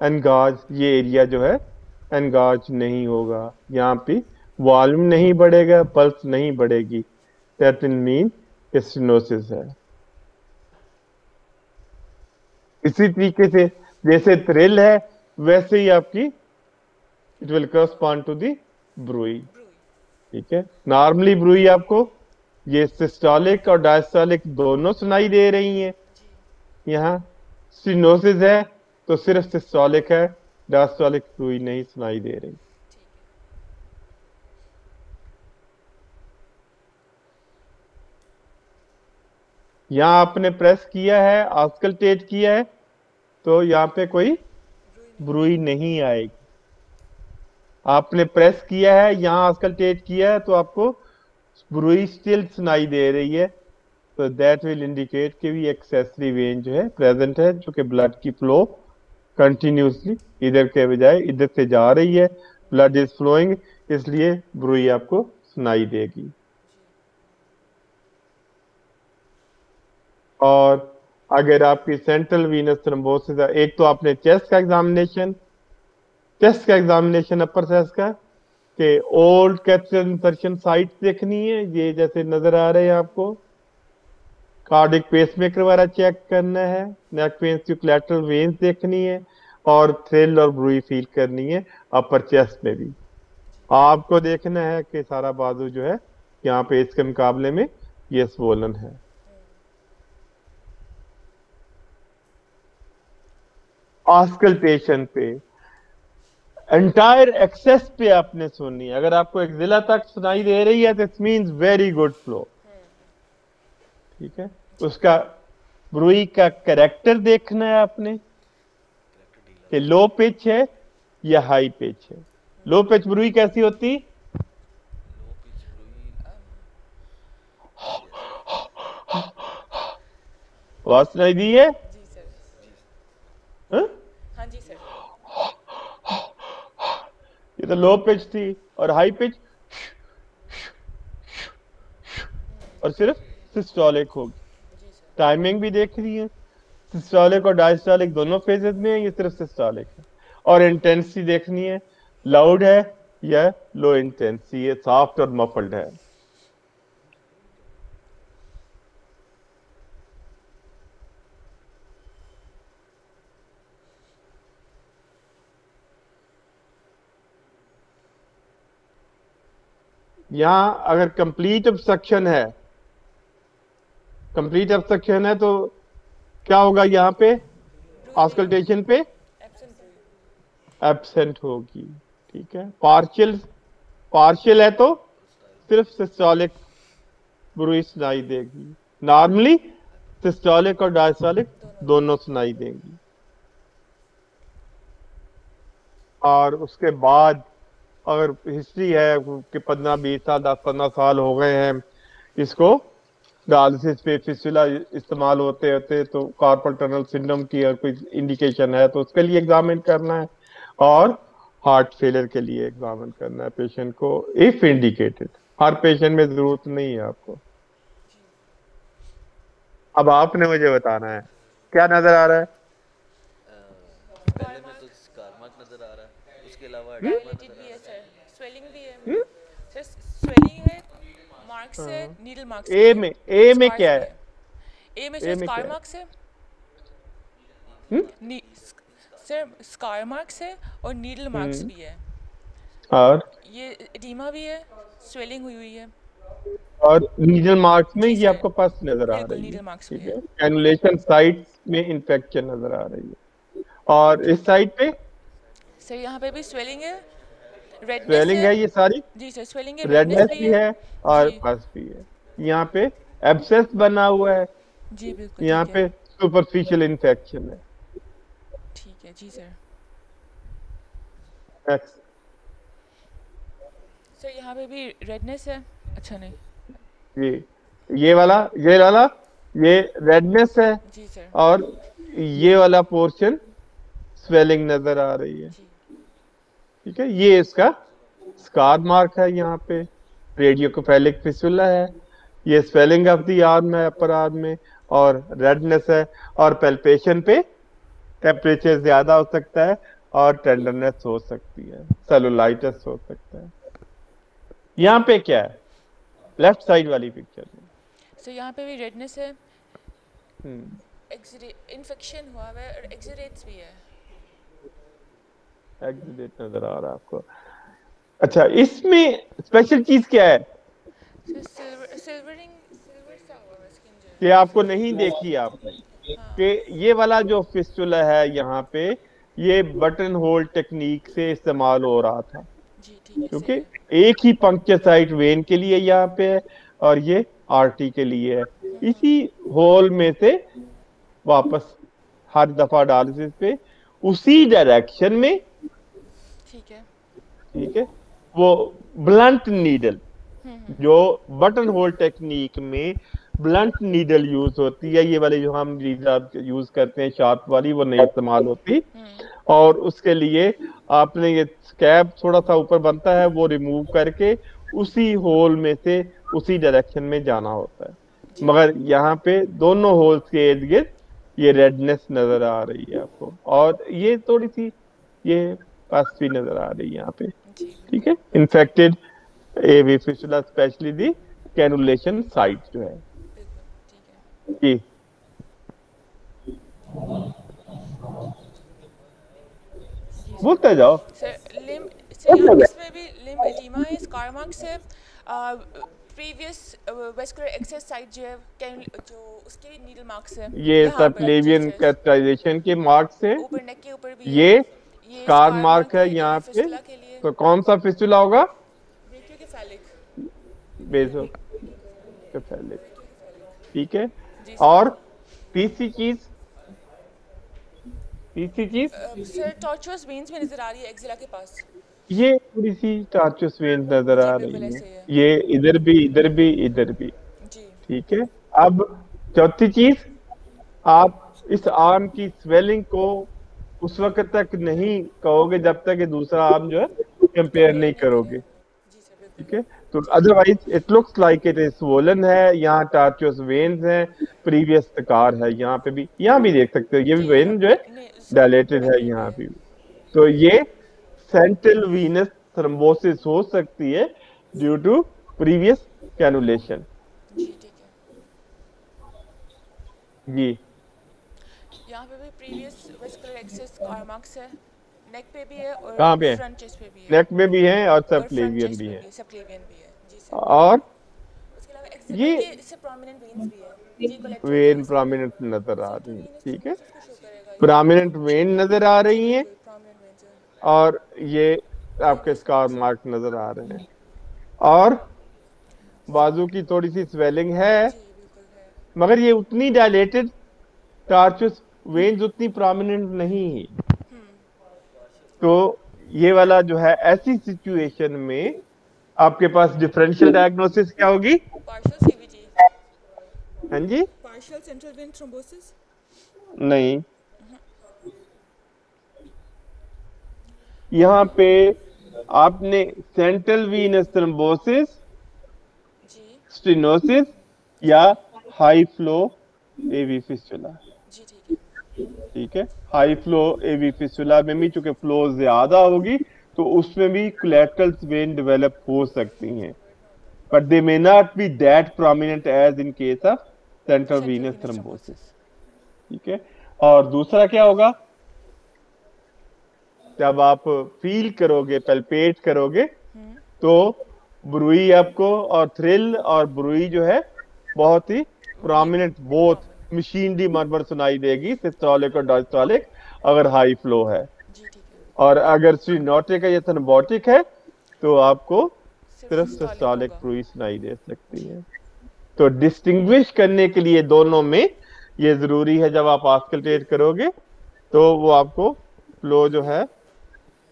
एनगाज, ये एरिया जो है एनगाज नहीं होगा, यहाँ पे वॉल्यूम नहीं बढ़ेगा, पल्स नहीं बढ़ेगी। दैट विल मीन स्टेनोसिस है। इसी तरीके से जैसे थ्रिल है वैसे ही आपकी it will correspond to the bruit. Bruit. ठीक है, नॉर्मली ब्रूई आपको ये सिस्टोलिक और डायस्टोलिक दोनों सुनाई दे रही हैं। जी। यहाँ स्टेनोसिस है तो सिर्फ सिस्टोलिक है, डायस्टोलिक ब्रूई नहीं सुनाई दे रही। ठीक है। यहाँ आपने प्रेस किया है, ऑस्कल्टेट किया है, तो यहाँ पे कोई ब्रूई नहीं। ब्रूई नहीं आएगी। आपने प्रेस किया है, यहाँ ऑस्कल्टेट किया है, तो आपको ब्रूई स्टिल सुनाई दे रही है। तो दैट विल इंडिकेट कि भी एक्सेसरी वेन जो है प्रेजेंट है, जो कि ब्लड की फ्लो कंटिन्यूसली इधर के बजाय इधर से जा रही है, ब्लड इज फ्लोइंग, इसलिए ब्रूई आपको सुनाई देगी। और अगर आपकी सेंट्रल वीनस थ्रोम्बोसिस है, एक तो आपने चेस्ट का एग्जामिनेशन अपर चेस्ट का कि ओल्ड कैथेटर इंसर्शन साइट देखनी है, ये जैसे नजर आ रहे हैं आपको। कार्डिक पेसमेकर वगैरह चेक करना है, नेक वेन्स की कोलैटरल वेन्स देखनी है, और थ्रिल और ब्रूई फील करनी है अपर चेस्ट में भी। आपको देखना है कि सारा बाजू जो है यहाँ पे इसके मुकाबले में ये स्वोलन है। ऑस्कल्टेशन पे एंटायर एक्सेस पे आपने सुननी है। अगर आपको एक्सिला तक सुनाई दे रही है तो it means very good flow. ठीक है, उसका ब्रूई का कैरेक्टर देखना है आपने कि लो पिच है या हाई पिच है। लो पिच ब्रूई कैसी होती? आवाज सुनाई दी है? जी सर। हाँ? हाँ जी सर। ये तो लो पिच थी, और हाई पिच और सिर्फ सिस्टोलिक होगी। जी सर। टाइमिंग भी देख रही है, सिस्टोलिक और डायस्टोलिक दोनों फेजेस में है, ये सिर्फ सिस्टोलिक है। और इंटेंसिटी देखनी है, लाउड है या लो इंटेंसिटी है, सॉफ्ट और मफल्ड है। यहां अगर कंप्लीट ऑब्स्ट्रक्शन है तो क्या होगा? यहाँ पे ऑस्कल्टेशन पे एब्सेंट ब्रूई। एब्सेंट होगी। ठीक है, पार्शियल है तो सिर्फ सिस्टोलिक ब्रूई सुनाई देगी। नॉर्मली सिस्टोलिक और डायस्टोलिक दोनों सुनाई देंगी। और उसके बाद अगर हिस्ट्री है कि 15-20 साल 10-15 साल हो गए हैं इसको डायलिसिस पे फिस्टुला इस्तेमाल होते होते, तो कार्पल टनल सिंड्रोम की अगर कोई इंडिकेशन है तो उसके लिए एग्जामिन करना है, और हार्ट फेलियर के लिए एग्जामिन करना है पेशेंट को इफ इंडिकेटेड। हर पेशेंट में जरूरत नहीं है आपको। अब आपने मुझे बताना है क्या नजर आ रहा है? पहले में तो स्कारमार्क नजर आ रहा है, उसके अलावा एडिमा डायलेटेड नजर भी आ है सर, स्वेलिंग भी है हम्म? सर, स्वेलिंग है, मार्क्स है, नीडल मार्क्स भी ए है, में स्कार्स क्या भी है? ए में ए सर में स्कार क्या है? मार्क्स है। हम्म? सर स्कार मार्क्स है और नीडल मार्क्स भी है। और ये एडिमा भी है, स्वेलिंग हुई हुई है। नीडल मार्क्स में जी ये सर, आपको पास नजर आ बिल्कुल रही है। नीडल मार्क्स भी ठीक है। है, कैनुलेशन साइट्स में इन्फेक्शन नजर आ रही है। और इस साइड पे सर यहाँ पे भी स्वेलिंग है, रेडनेस स्वेलिंग है, ये सारी जी सर, स्वेलिंग है, रेडनेस रेडनेस भी भी है और जी पस भी है। यहाँ पे एब्सेस बना हुआ है, जी बिल्कुल यहाँ ठीक पे है। सुपरफिशियल इन्फेक्शन है। ठीक है जी सर। Next. सर यहाँ पे भी रेडनेस है, अच्छा नहीं ये वाला ये रेडनेस है, जी सर। और ये वाला पोर्शन स्वेलिंग नजर आ रही है। जी ठीक है, ये इसका स्कार मार्क है, यहाँ पे रेडियोकोफेलिक फिस्टुला है, ये स्वेलिंग ऑफ द आर्म है अपर आर्म में, और रेडनेस है, और पेल्पेशन पे टेम्परेचर ज्यादा हो सकता है और टेंडरनेस हो सकती है, सेलुलाइटिस हो सकता है। यहाँ पे क्या है? लेफ्ट साइड वाली पिक्चर में। सो यहाँ पे भी रेडनेस है, हम्म इन्फेक्शन हुआ हुआ है और एक्सुडेट्स भी है। एक्सीडेंट नजर आ रहा है आपको। अच्छा, इसमें स्पेशल चीज क्या है सो सिल्वर सा हुआ है स्किन जो कि है। आपको नहीं देखी आपने हाँ कि ये वाला जो फिस्टुला है यहाँ पे, ये बटन होल टेक्निक से इस्तेमाल हो रहा था, जी ठीक है, क्योंकि सही है। एक ही पंक्चर साइट वेन के लिए यहाँ पे है और ये आरटी के लिए है। इसी होल में से वापस हर दफा डायलिसिस पे उसी डायरेक्शन में, ठीक है। ठीक है, वो ब्लंट नीडल, हम्म, जो बटन होल टेक्निक में ब्लंट नीडल यूज होती है, ये वाली जो हम यूज करते हैं शार्प वाली, वो नहीं इस्तेमाल होती। और उसके लिए आपने ये स्कैब थोड़ा सा ऊपर बनता है, वो रिमूव करके उसी होल में से उसी डायरेक्शन में जाना होता है। मगर यहाँ पे दोनों होल्स के इर्द गिर्द ये रेडनेस नजर आ रही है आपको, और ये थोड़ी सी ये पस भी नजर आ रही है यहाँ पे, जी ठीक है। Infected AV fistula, especially the cannulation site जो है। बिल्कुल ठीक है। जी, बोलते जाओ। सर लिम सर यहाँ इसमें भी लिम एडिमा है, स्कार मार्क्स है, प्रीवियस वेस्कुलर एक्सेस साइट जो है जो उसके भी नीडल मार्क्स है ये यहाँ पर। सबक्लेवियन कैस्टराइजेशन के मार्क्स हैं। ऊपर नेक के ऊपर भी ये है, ये स्कार स्कार मार्क है है यहाँ पे। फिस्टुला के लिए। तो कौन सा फिस्टुला होगा? ब्रेकियोकेफेलिक। बेसोकेफेलिक, ठीक है। जी और तीसरी चीज, तीसरी चीज सर टॉर्चुअस वेन्स में नजर आ रही है एक्सिला के पास। ये थोड़ी सी टार्चस वेन नजर जी आ बिल्कुल रही है। ऐसे ही है। ये इधर भी, इधर भी, इधर भी, जी ठीक है। अब चौथी चीज, आप इस आर्म की स्वेलिंग को उस वक्त तक नहीं कहोगे जब तक ये दूसरा आर्म जो है कंपेयर नहीं करोगे, जी सर बिल्कुल। ठीक है। तो otherwise it looks like it is swollen है। यहाँ टार्चुअस वेन्स हैं, प्रीवियस स्कार है यहाँ पे भी, यहाँ भी देख सकते हो, ये भी वेन जो है डायलेटेड है यहाँ पे भी। तो ये सेंट्रल वीनस थ्रोम्बोसिस हो सकती है ड्यू टू प्रीवियस कैनुलेशन। जी ठीक है। जी, यहाँ पे भी previous vascular access scar marks है, नेक पे भी है और कहाँ पे है? फ्रंट चेस्ट पे भी है नेक में भी है और और फ्रंट सबक्लेवियन चेस्ट भी पे है। भी, सबक्लेवियन भी है। जी सर। और उसके अलावा एक्सेल ये के इससे प्रोमिनेंट वेन्स भी है जी, कोलेक्टर वेन वेन्स। प्रोमिनेंट नजर आ रही है, वेनस ठीक है। थ्रोम्बोसिस को शो करेगा ये। प्रोमिनेंट वेन नजर आ रही है प्रोमिनेंट वेन्स है। और ये आपके स्कार मार्क नजर आ रहे हैं। और बाजू की थोड़ी सी स्वेलिंग है, जी बिल्कुल है। मगर ये उतनी डायलेटेड टार्चस वेन्स उतनी प्रोमिनेंट नहीं है। तो ये वाला जो है, ऐसी सिचुएशन में आपके पास डिफरेंशियल डायग्नोसिस क्या होगी? पार्शियल सीवीटी, हाँ जी, पार्शियल सेंट्रल वेन थ्रोम्बोसिस। नहीं, यहाँ पे आपने सेंट्रल वीनस थ्रोम्बोसिस, जी स्टेनोसिस या हाई फ्लो एवी फिस्टुला, जी ठीक है। ठीक है। हाई फ्लो एवी फिस्टुला में भी चूंकि फ्लो ज्यादा होगी तो उसमें भी कोलेटरल वेन डेवलप हो सकती हैं, but they may not be that prominent as in case of central venous thrombosis, ठीक है। और दूसरा क्या होगा? जब आप फील करोगे, पल्पेट करोगे, तो ब्रूई आपको, और थ्रिल और ब्रूई जो है बहुत ही prominent, both machine the murmur सुनाई देगी, सिस्टोलिक और डायस्टोलिक, अगर हाई फ्लो है। जी ठीक है। और अगर सिनोटिक है या थ्रोम्बोटिक है तो आपको सिर्फ सिस्टोलिक सिस्टोलिक होगा। ब्रूई सुनाई दे सकती है। तो डिस्टिंग्विश करने के लिए दोनों में ये जरूरी है, जब आप ऑस्कल्टेट करोगे तो वो आपको फ्लो जो है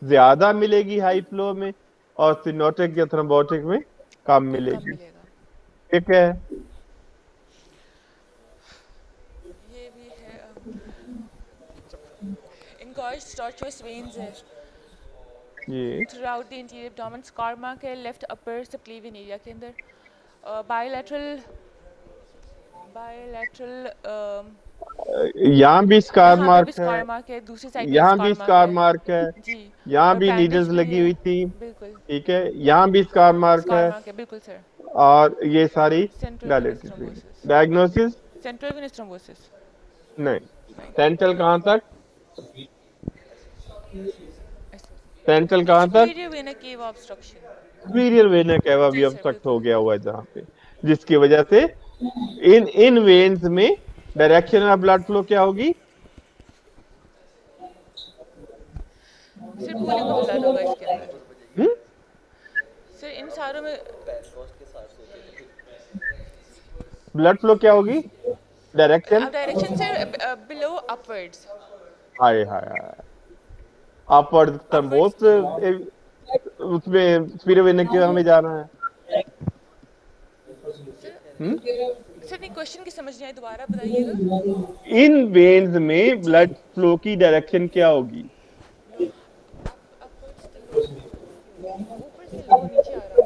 ज्यादा मिलेगी हाई फ्लो में, और सिनोटिक या थ्रोम्बोटिक में कम कम मिलेगी, मिलेगा। ठीक है। ये भी है engorged tortuous veins है ये throughout the interior abdomen, scar mark है लेफ्ट अपर सबक्लेवियन एरिया के अंदर, बायलैटरल यहाँ भी स्कार यहाँ पे भी मार्क स्कार है, मार्क है, दूसरी साइड पे यहाँ भी स्कार है। मार्क है, जी यहाँ और भी bandage नीडल्स भी लगी है। हुई थी, बिल्कुल ठीक है। यहाँ भी स्कार मार्क स्कार है, मार्क है, बिल्कुल सर। और ये सारी central venous dilated when. Thrombosis, diagnosis central venous thrombosis नहीं, सेंट्रल कहाँ तक, सेंट्रल कहाँ तक, सुपीरियर वेना केव ऑब्स्ट्रक्शन। सुपीरियर वेना केवा भी जी सर, ऑब्स्ट्रक्ट हो बिल्कुल। गया हुआ है जहाँ पे, जिसकी वजह से इन वेन्स में डायरेक्शन ऑफ ब्लड फ्लो क्या होगी, सर पूलिंग ऑफ ब्लड होगा इसके अंदर। हम्म? सर इन सारों में पेनकोस्ट के साथ होते थे। ब्लड फ्लो क्या होगी, डायरेक्शन, अब डायरेक्शन सर बिलो अपवर्ड्स। हाय हाय हाय, अपवर्ड थ्रोम्बोस उसमें सुपीरियर वेना केवा में जाना है। सर नहीं, क्वेश्चन की समझ नहीं आई, दोबारा बताइएगा। इन वेन्स में ब्लड फ्लो की डायरेक्शन क्या होगी, ऊपर से लो नीचे आ रहा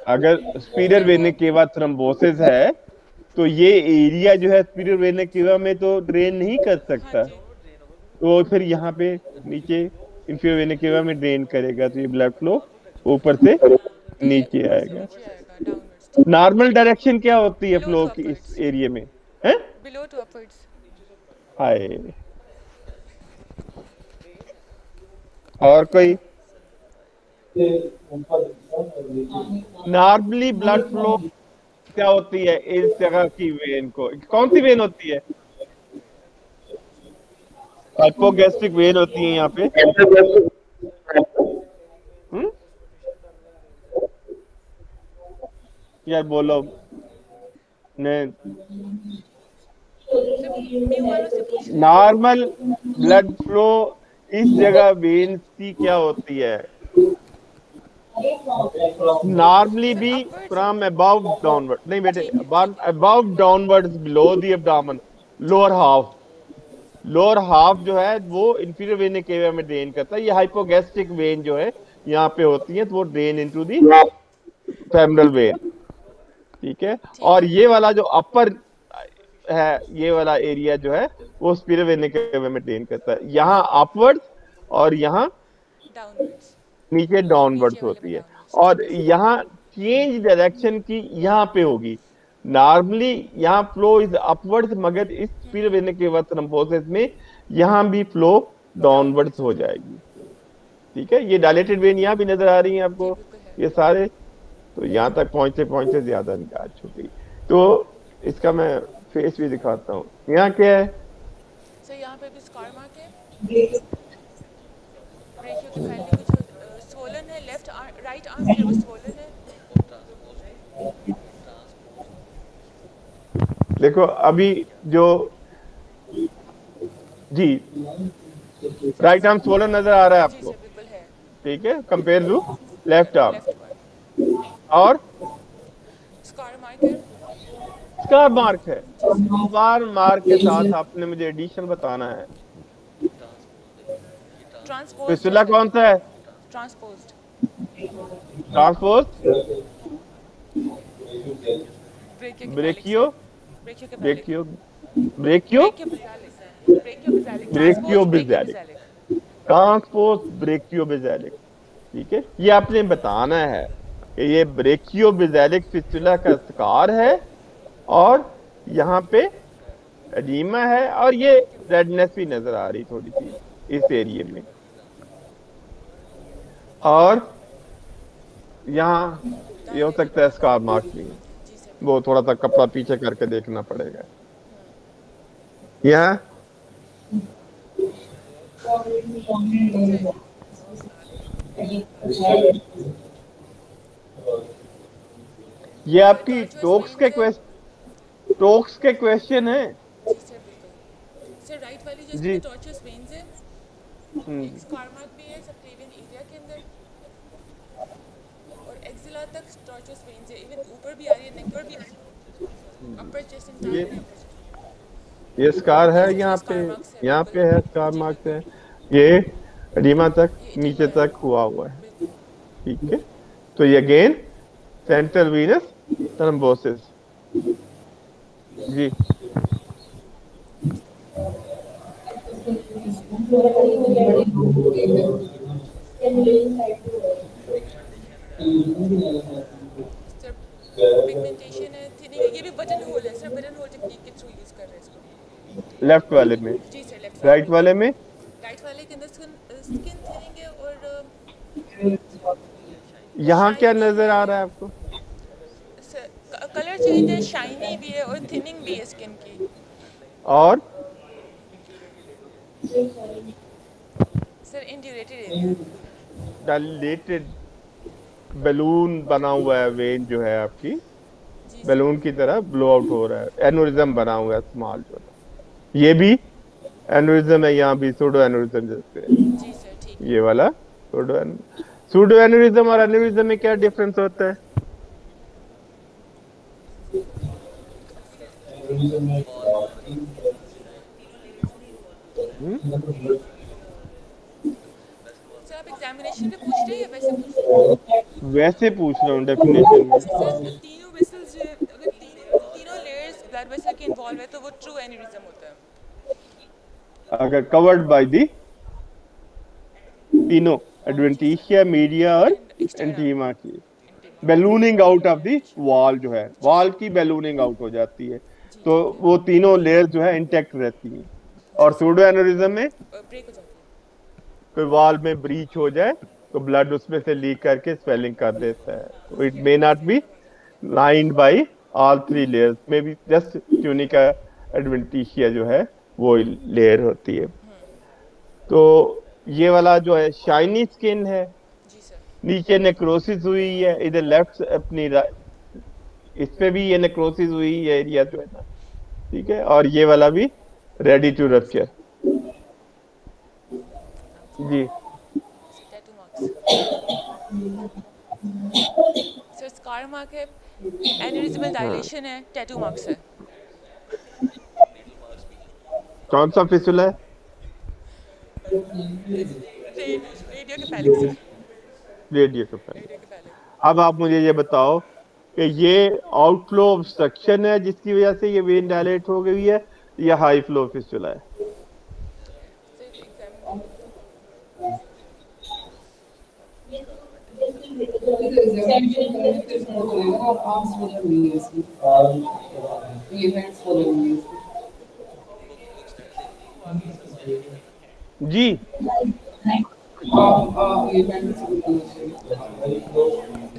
अगर सुपीरियर वेना केवा थ्रोम्बोसिस है तो ये एरिया जो है सुपीरियर वेना केवा में तो ड्रेन नहीं कर हाँ सकता, जी, तो फिर यहाँ पे नीचे इंफीरियर वेना केवा में ड्रेन करेगा, तो ये ब्लड फ्लो ऊपर से नीचे आएगा। नीचे आएगा डाउनवर्ड्स, नॉर्मल डायरेक्शन क्या होती है Below फ्लो to की इस upwards. एरिया में, है बिलो टू अपवर्ड्स। हाय, और कोई, नॉर्मली ब्लड फ्लो क्या होती है इस जगह की वेन को, कौन सी वेन होती है, हाइपोगैस्ट्रिक वेन होती है यहाँ पे, यार बोलो ने, नॉर्मल ब्लड फ्लो इस जगह वेन्स की क्या होती है, नॉर्मली भी फ्रॉम अबव डाउनवर्ड, नहीं बेटे, above downwards below the abdomen, lower half जो है वो इंफीरियर वेन केवा में ड्रेन करता है। ये हाइपोगैस्ट्रिक वेन जो है यहाँ पे होती है, तो वो drain into the femoral when, ठीक है। और ये वाला जो अपर है, ये वाला एरिया जो है वो सुपीरियर वेन केवा में ड्रेन करता है, यहाँ अपवर्ड्स और यहाँ डाउनवर्ड्स, नीचे डाउनवर्ड्स होती है, और यहाँ चेंज डायरेक्शन की यहाँ पे होगी, नॉर्मली यहाँ फ्लो इज अपवर्ड्स, मगर इस सुपीरियर वेन केवा थ्रोम्बोसिस में यहाँ भी फ्लो डाउनवर्ड्स हो जाएगी, ठीक है। ये डायलेटेड वेन यहाँ भी नजर आ रही है आपको, ये सारे, तो यहाँ तक पहुंचते ज्यादा निकाल छूटी। तो इसका मैं फेस भी दिखाता हूँ, यहाँ क्या है सर यहाँ पे भी स्कार मार्क है, ब्रेकियोकेफाली कुछ स्वोलन है, लेफ्ट राइट आर्म जो है वो स्वोलन है। देखो अभी जो, जी राइट आर्म स्वोलन नजर आ रहा है आपको, बिल्कुल है, ठीक है, कंपेयर टू लेफ्ट आर्म, और स्कार मार्क है, स्कार मार्क है, स्कार मार्क के साथ आपने मुझे एडिशन बताना है, ट्रांसपोज, फिस्टुला कौन सा है, ट्रांसपोज्ड, ट्रांसपोज, ब्रेकियो, ब्रेकियो, ब्रेकियो, ब्रेकियो बेज़ैलिक, ट्रांसपोज ब्रेकियो बेज़ैलिक, ठीक है। ये आपने बताना है कि ये ब्रेकियो बेज़ैलिक फिस्टुला का स्कार है, और यहाँ पे एडीमा है, और ये रेडनेस भी नजर आ रही थोड़ी सी इस एरिया में, और यहाँ ये हो सकता है स्कार मार्क भी, वो थोड़ा सा कपड़ा पीछे करके देखना पड़ेगा। यहाँ ये आपकी टोक्स के क्वेश्चन है सर राइट वाली जो जी, इसमें टॉर्चस वेन्स है, एक स्कार मार्क भी है सबक्लेवियन एरिया के अंदर, और एक्सिला तक टॉर्चस वेन्स है, इवन ऊपर भी आ रही है, नेक पर भी आ रही है, अपर चेस्ट एंड ये स्कार है, यहाँ पे है स्कार मार्क है, ये एडिमा तक नीचे तक हुआ हुआ है, ठीक है। तो ये अगेन सेंट्रल वीनस थ्रोम्बोसिस, जी सर पिगमेंटेशन है, थिनिंग है, ये भी बटन होल है सर, बटन होल टेक्निक के थ्रू यूज कर रहे हैं इसको। लेफ्ट वाले में, जी सर, लेफ्ट राइट साइड वाले में। में। राइट वाले के अंदर स्किन थिनिंग है और यहाँ क्या शाइनी नजर है। आ रहा है आपको? सर कलर चेंज है, शाइनी भी है और थिनिंग भी है स्किन की। और सर इंड्यूरेटेड एरिया। डायलेटेड बैलून बना हुआ है, वेन जो है आपकी जी बैलून सर। की तरह ब्लो आउट हो रहा है, एनोरिज्म बना हुआ है स्मॉल जो है। ये भी एनोरिज्म है, यहाँ भी सूडो एनोरिज्म जैसे जी सर ठीक ये है। वाला सूडो एनोरिज्म और एनोरिज्म में क्या डिफरेंस होता है? हम्म? सर आप एग्जामिनेशन पे पूछ रहे हैं या वैसे पूछ रहे हैं? वैसे पूछ रहा हूँ डेफिनेशन में। सर तीनों वेसल्स जो है, अगर तीनों लेयर्स ब्लड वेसल के इन्वॉल्व है तो वो ट्रू एन्यूरिज्म होता है। अगर कवर्ड बाय दी तीनों एडवेंटिशिया, मीडिया और एंड एक्सटर्नल एंटीमा की ballooning out of the wall जो है, जी वॉल सर। की बैलूनिंग आउट हो जाती है, जी तो ठीक है। वो तीनों लेयर जो है इंटेक्ट रहती हैं। और जी सूडो सर एनोरिज्म में ब्रेक हो जाती है। कोई वॉल में ब्रीच हो जाए तो ब्लड उसमें से लीक करके स्वेलिंग कर देता है, तो it may not B lined by all three layers में भी, जस्ट ट्यूनिका एडवेंटिशिया जो है वो लेयर होती है। तो ये वाला जो है शाइनी स्किन है, जी सर। नीचे नेक्रोसिस हुई है, इधर लेफ्ट अपनी इस पे भी ये नेक्रोसिस हुई है एरिया जो है ना, ठीक है। और ये वाला भी रेडी टू रप्चर। जी tattoo marks. Sir scar mark है, एन्यूरिज्मल हाँ, डायलेशन है, टैटू मार्क्स है। कौन सा फिसुला है? रेडियो के पैलिक सर। रेडियो का पहले। रेडियो के पैलिक। अब आप मुझे ये बताओ कि ये आउटफ्लो ऑब्स्ट्रक्शन है जिसकी वजह से ये वेन डायलेट हो गई है, या हाई फ्लो फिस्टुला है? सर एग्जामिन जी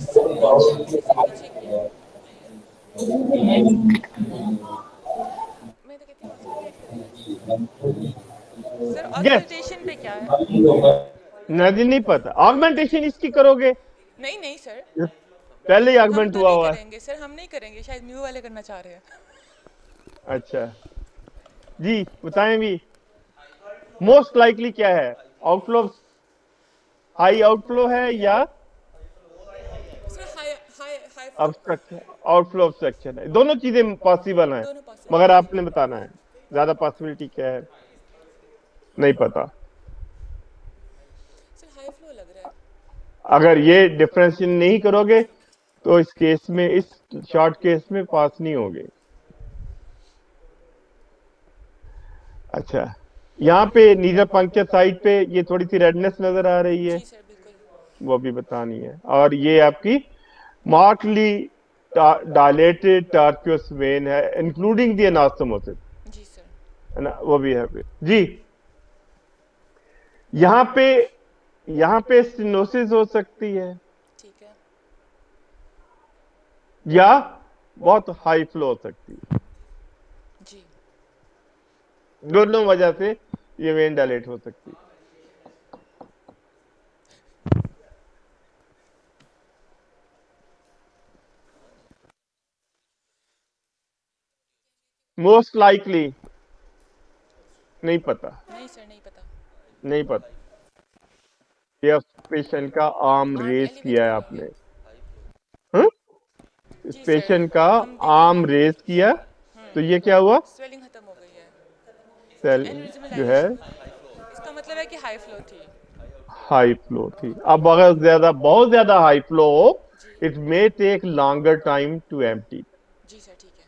सर पीछे से पीछे किया है। मैं तो कहती हूँ ऑक्सीडेट करेंगे। सर यस, ऑक्सीडेशन पे क्या है? नहीं नहीं पता। ऑगमेंटेशन इसकी करोगे? नहीं नहीं सर, पहले ही हम ऑगमेंट तो हुआ नहीं हुआ है। करेंगे सर, हम नहीं करेंगे, शायद म्यू वाले करना चाह रहे हैं। अच्छा जी, बताएं भी। मोस्ट लाइकली क्या है? आउटफ्लो, हाई आउटफ्लो है या sir high high high obstruction? Outflow obstruction है, दोनों चीजें पॉसिबल हैं, दोनों मगर पॉसिबल है। आपने बताना है ज्यादा पॉसिबिलिटी क्या है। नहीं पता। सर हाई फ्लो लग रहा है। अगर ये डिफरेंशिएट नहीं करोगे तो इस केस में, इस शॉर्ट केस में पास नहीं होगे। अच्छा, यहाँ पे नीडल पंक्चर साइड पे ये थोड़ी सी रेडनेस नजर आ रही है, जी सर बिल्कुल। वो भी बतानी है। और ये आपकी मार्कली डायलेटेड टार्क्यूस वेन है इंक्लूडिंग द एनास्टोमोसिस, जी सर। है ना, वो भी है जी। यहाँ पे स्टेनोसिस हो सकती है ठीक है। या बहुत हाई फ्लो हो सकती है, जी दोनों वजह से ये वेन डायलेट हो सकती है। मोस्ट लाइकली नहीं पता, नहीं सर, नहीं पता। नहीं पता। ये पेशेंट का आर्म आर्म रेस एलिवेट किया है किया। आपने, हाँ? इस जी सर पेशेंट का हम आर्म देखेंगे। रेस किया, तो ये क्या हुआ? स्वेलिंग खत्म हो गई है। सेल एन्यूरिज्मल जो है डायलेशन, इसका मतलब है कि हाई फ्लो थी। हाई फ्लो थी। अब अगर ज्यादा, बहुत ज्यादा हाई फ्लो हो, जी it may take longer time to empty. जी सर ठीक है।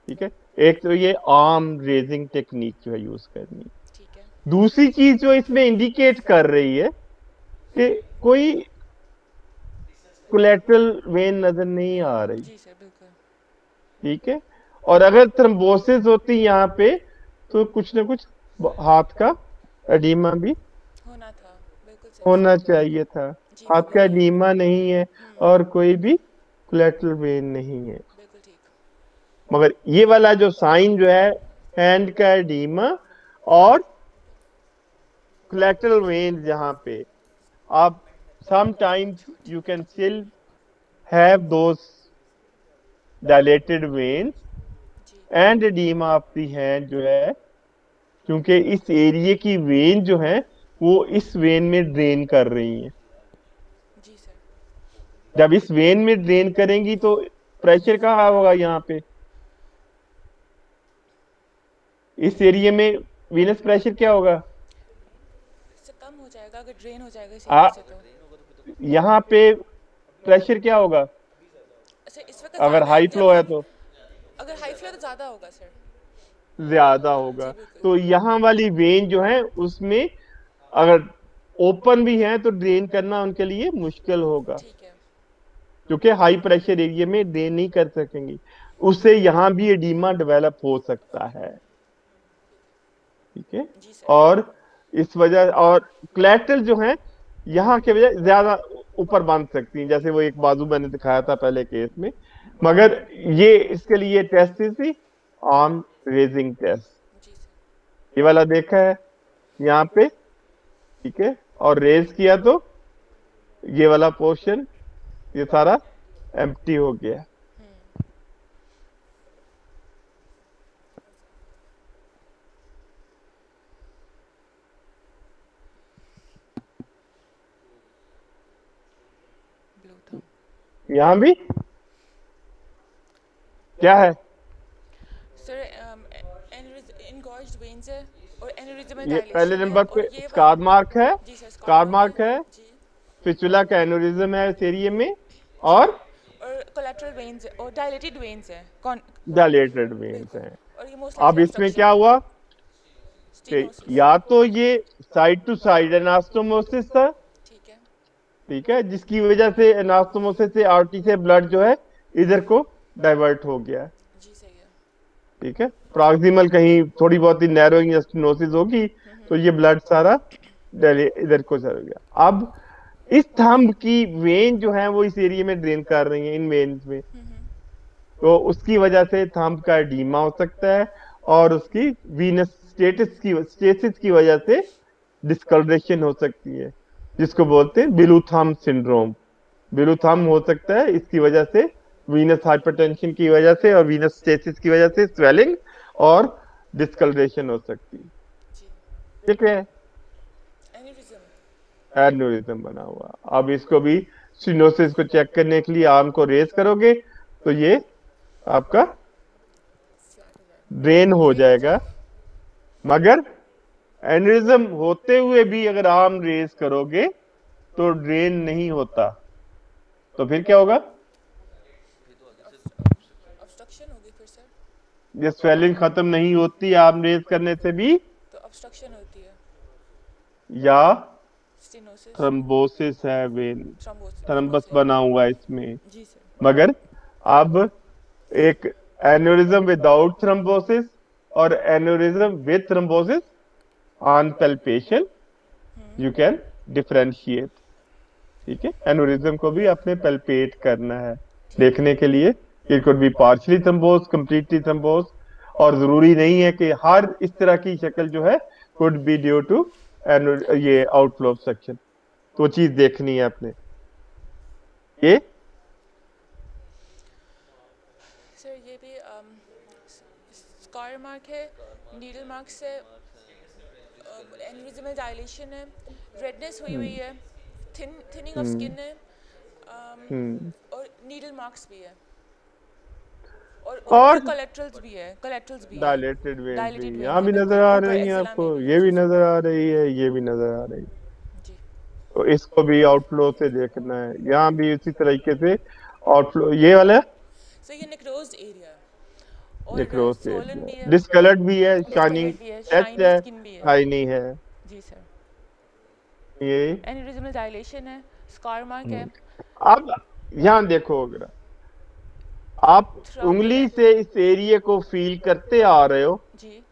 ठीक है, एक तो ये आर्म रेजिंग टेक्निक जो है यूज करनी। ठीक है। दूसरी चीज जो इसमें इंडिकेट कर रही है कि कोई कोलेटरल वेन नजर नहीं आ रही, जी सर बिल्कुल। ठीक है। और अगर थ्रोम्बोसिस होती यहाँ पे तो कुछ ना कुछ हाथ का एडीमा भी होना था, बिल्कुल सही होना सर। चाहिए था। जी हाथ वो भी का नहीं है। एडीमा नहीं है और कोई भी कोलेटरल वेन नहीं है, बिल्कुल ठीक। मगर ये वाला जो साइन जो है हैंड का एडीमा और कोलेटरल वेन, जहां पे आप sometimes you can still have those dilated veins ji and edema of the hand जो है, क्योंकि इस एरिया की वेन जो है वो इस वेन में ड्रेन कर रही हैं। जी सर। जब इस वेन में ड्रेन करेंगी तो प्रेशर कहाँ होगा, यहाँ पे इस एरिया में वीनस प्रेशर क्या होगा, इससे कम हो जाएगा अगर ड्रेन हो जाएगा इस आ, एरिया से तो। यहाँ पे प्रेशर क्या होगा अच्छा इस वक्त अगर ज़्यादा है हाई जब फ्लो है हम, तो अगर हाई फ्लो तो ज़्यादा होगा सर। ज्यादा होगा। जी बिल्कुल। तो यहाँ वाली वेन जो है उसमें अगर ओपन भी है तो ड्रेन करना उनके लिए मुश्किल होगा, ठीक है। क्योंकि हाई प्रेशर एरिया में ड्रेन नहीं कर सकेंगी। उससे यहाँ भी एडीमा डेवलप हो सकता है, ठीक है। जी सर। और इस वजह और कोलेटरल जो है यहाँ के वजह ज्यादा ऊपर बांध सकती हैं, जैसे वो एक बाजू मैंने दिखाया था पहले केस में। मगर ये इसके लिए टेस्ट थी आर्म रेजिंग टेस्ट, जी सर। ये वाला देखा है यहाँ पे, ठीक है। और रेज किया तो ये वाला पोर्शन ये सारा एम्प्टी हो गया। Blue thumb. यहाँ भी क्या है, सर इनगॉर्ज्ड वेन्स है और एन्यूरिज्मल ये डायलेशन पहले है नंबर और पे ये स्कार मार्क है, जी सर स्कार मार्क है, जी फिस्टुला का एन्यूरिज्म है इस एरिया में, और और कोलेटरल वेन्स है और डायलेटेड वेन्स है डायलेटेड वेन्स हैं। और ये मोस्ट अब इसमें क्या हुआ कि स्टेनोसिस। या तो ये साइड टू साइड एनास्टोमोसिस था, ठीक है। ठीक है, जिसकी वजह से एनास्टोमोसिस से आर्टरी से ब्लड जो है इधर को डाइवर्ट हो गया, जी सही है। ठीक है। प्रॉक्सिमल कहीं थोड़ी बहुत ही नैरोइंग स्टेनोसिस होगी तो ये ब्लड सारा इधर को चल गया। अब इस थंब की वेन जो है वो इस एरिया में ड्रेन कर रही है, इन वेन्स में, तो उसकी वजह से थंब का एडीमा हो सकता है और उसकी वीनस स्टेसिस की वजह से डिस्कलरेशन हो सकती है, जिसको बोलते हैं बिलू थंब सिंड्रोम। बिलू थंब हो सकता है इसकी वजह से, वीनस हाइपरटेंशन की वजह से और वीनस स्टेसिस की वजह से स्वेलिंग और डिस्कलरेशन हो सकती है, जी ठीक है। एन्यूरिज्म। एन्यूरिज्म बना हुआ। अब इसको भी सिनोसिस को चेक करने के लिए आर्म को रेस करोगे तो ये आपका ड्रेन हो जाएगा, मगर एन्यूरिज्म होते हुए भी अगर आर्म रेस करोगे तो ड्रेन नहीं होता, तो फिर क्या होगा, ऑब्स्ट्रक्शन होगी फिर सर, ये स्वेलिंग खत्म नहीं होती आर्म रेस करने से भी, तो ऑब्स्ट्रक्शन होती है, या स्टेनोसिस, थ्रोम्बोसिस है, वेन थ्रोम्बोसिस थ्रम्बस बना हुआ है इसमें। जी सर। मगर अब एक एन्यूरिज्म विदाउट थ्रोम्बोसिस और aneurysm with thrombosis on palpation you can differentiate, ठीक है। एन्यूरिज्म को भी आपने पैल्पेट करना है देखने के लिए, it could be partially thrombosed, completely thrombosed, और जरूरी नहीं है कि हर इस तरह की शक्ल जो है कुड बी ड्यू टू ये आउटफ्लो ऑब्स्ट्रक्शन, तो चीज देखनी है आपने। ये सर ये भी स्कार मार्क है, नीडल मार्क से एन्यूरिज्मल डायलेशन है, रेडनेस हुई हुई है, थिनिंग ऑफ स्किन है और नीडल मार्क्स भी है और कोलेटरल्स भी है, कोलेटरल्स भी है, डायलेटेड वेन Dilated भी veins यहाँ भी है, नजर बिल्कुल, आ ऊपर रही है axilla आपको, में भी, ये भी जी, नजर आ रही है, ये भी नजर आ रही है, जी तो इसको भी आउटफ्लो से देखना है। यहाँ भी उसी तरीके से आउटफ्लो, ये वाला सो ये नेक्रोज्ड एरिया है और नेक्रोस swollen भी है, डिस्कलर्ड भी है, शाइनिंग discolored भी है, एच shiny है, skin भी है, शाइनी है, जी सर। ये एन्यूरिज्मल डायलेशन है, स्कार मार्क है, अब यहाँ देखो, अगर आप उंगली से इस एरिया को फील करते आ रहे हो, जी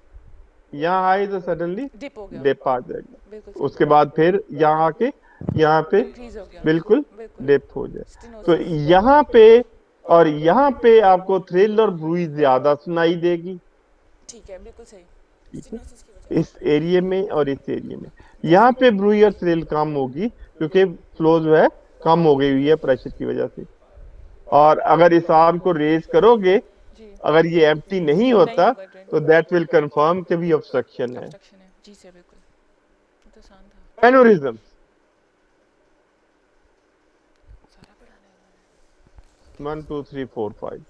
यहाँ आए तो सडनली डिप हो गया, डिप आ जाएगा, बिल्कुल उसके बाद फिर यहाँ आके यहाँ पे इंक्रीज हो गया, बिल्कुल बिल्कुल डिप हो जाए। तो स्टेनोसिस, यहाँ पे और यहाँ पे आपको थ्रिल और ब्रूइज ज्यादा सुनाई देगी, ठीक है, बिल्कुल सही, ठीक है, स्टेनोसिस की वजह इस एरिया में और इस एरिया में। यहाँ पे ब्रूई और थ्रिल कम होगी क्योंकि फ्लो जो है कम हो गई हुई है प्रेशर की वजह से। और अगर इस आर्म को रेज करोगे, से जी अगर ये एम्प्टी नहीं होता होगा ड्रेन, तो दैट विल कंफर्म कि भी ऑब्स्ट्रक्शन है। ऑब्स्ट्रक्शन है, जी सर बिल्कुल, ये तो आसान था, एनोरिज्म, सारा पढ़ाना है 1 2 3 4 5,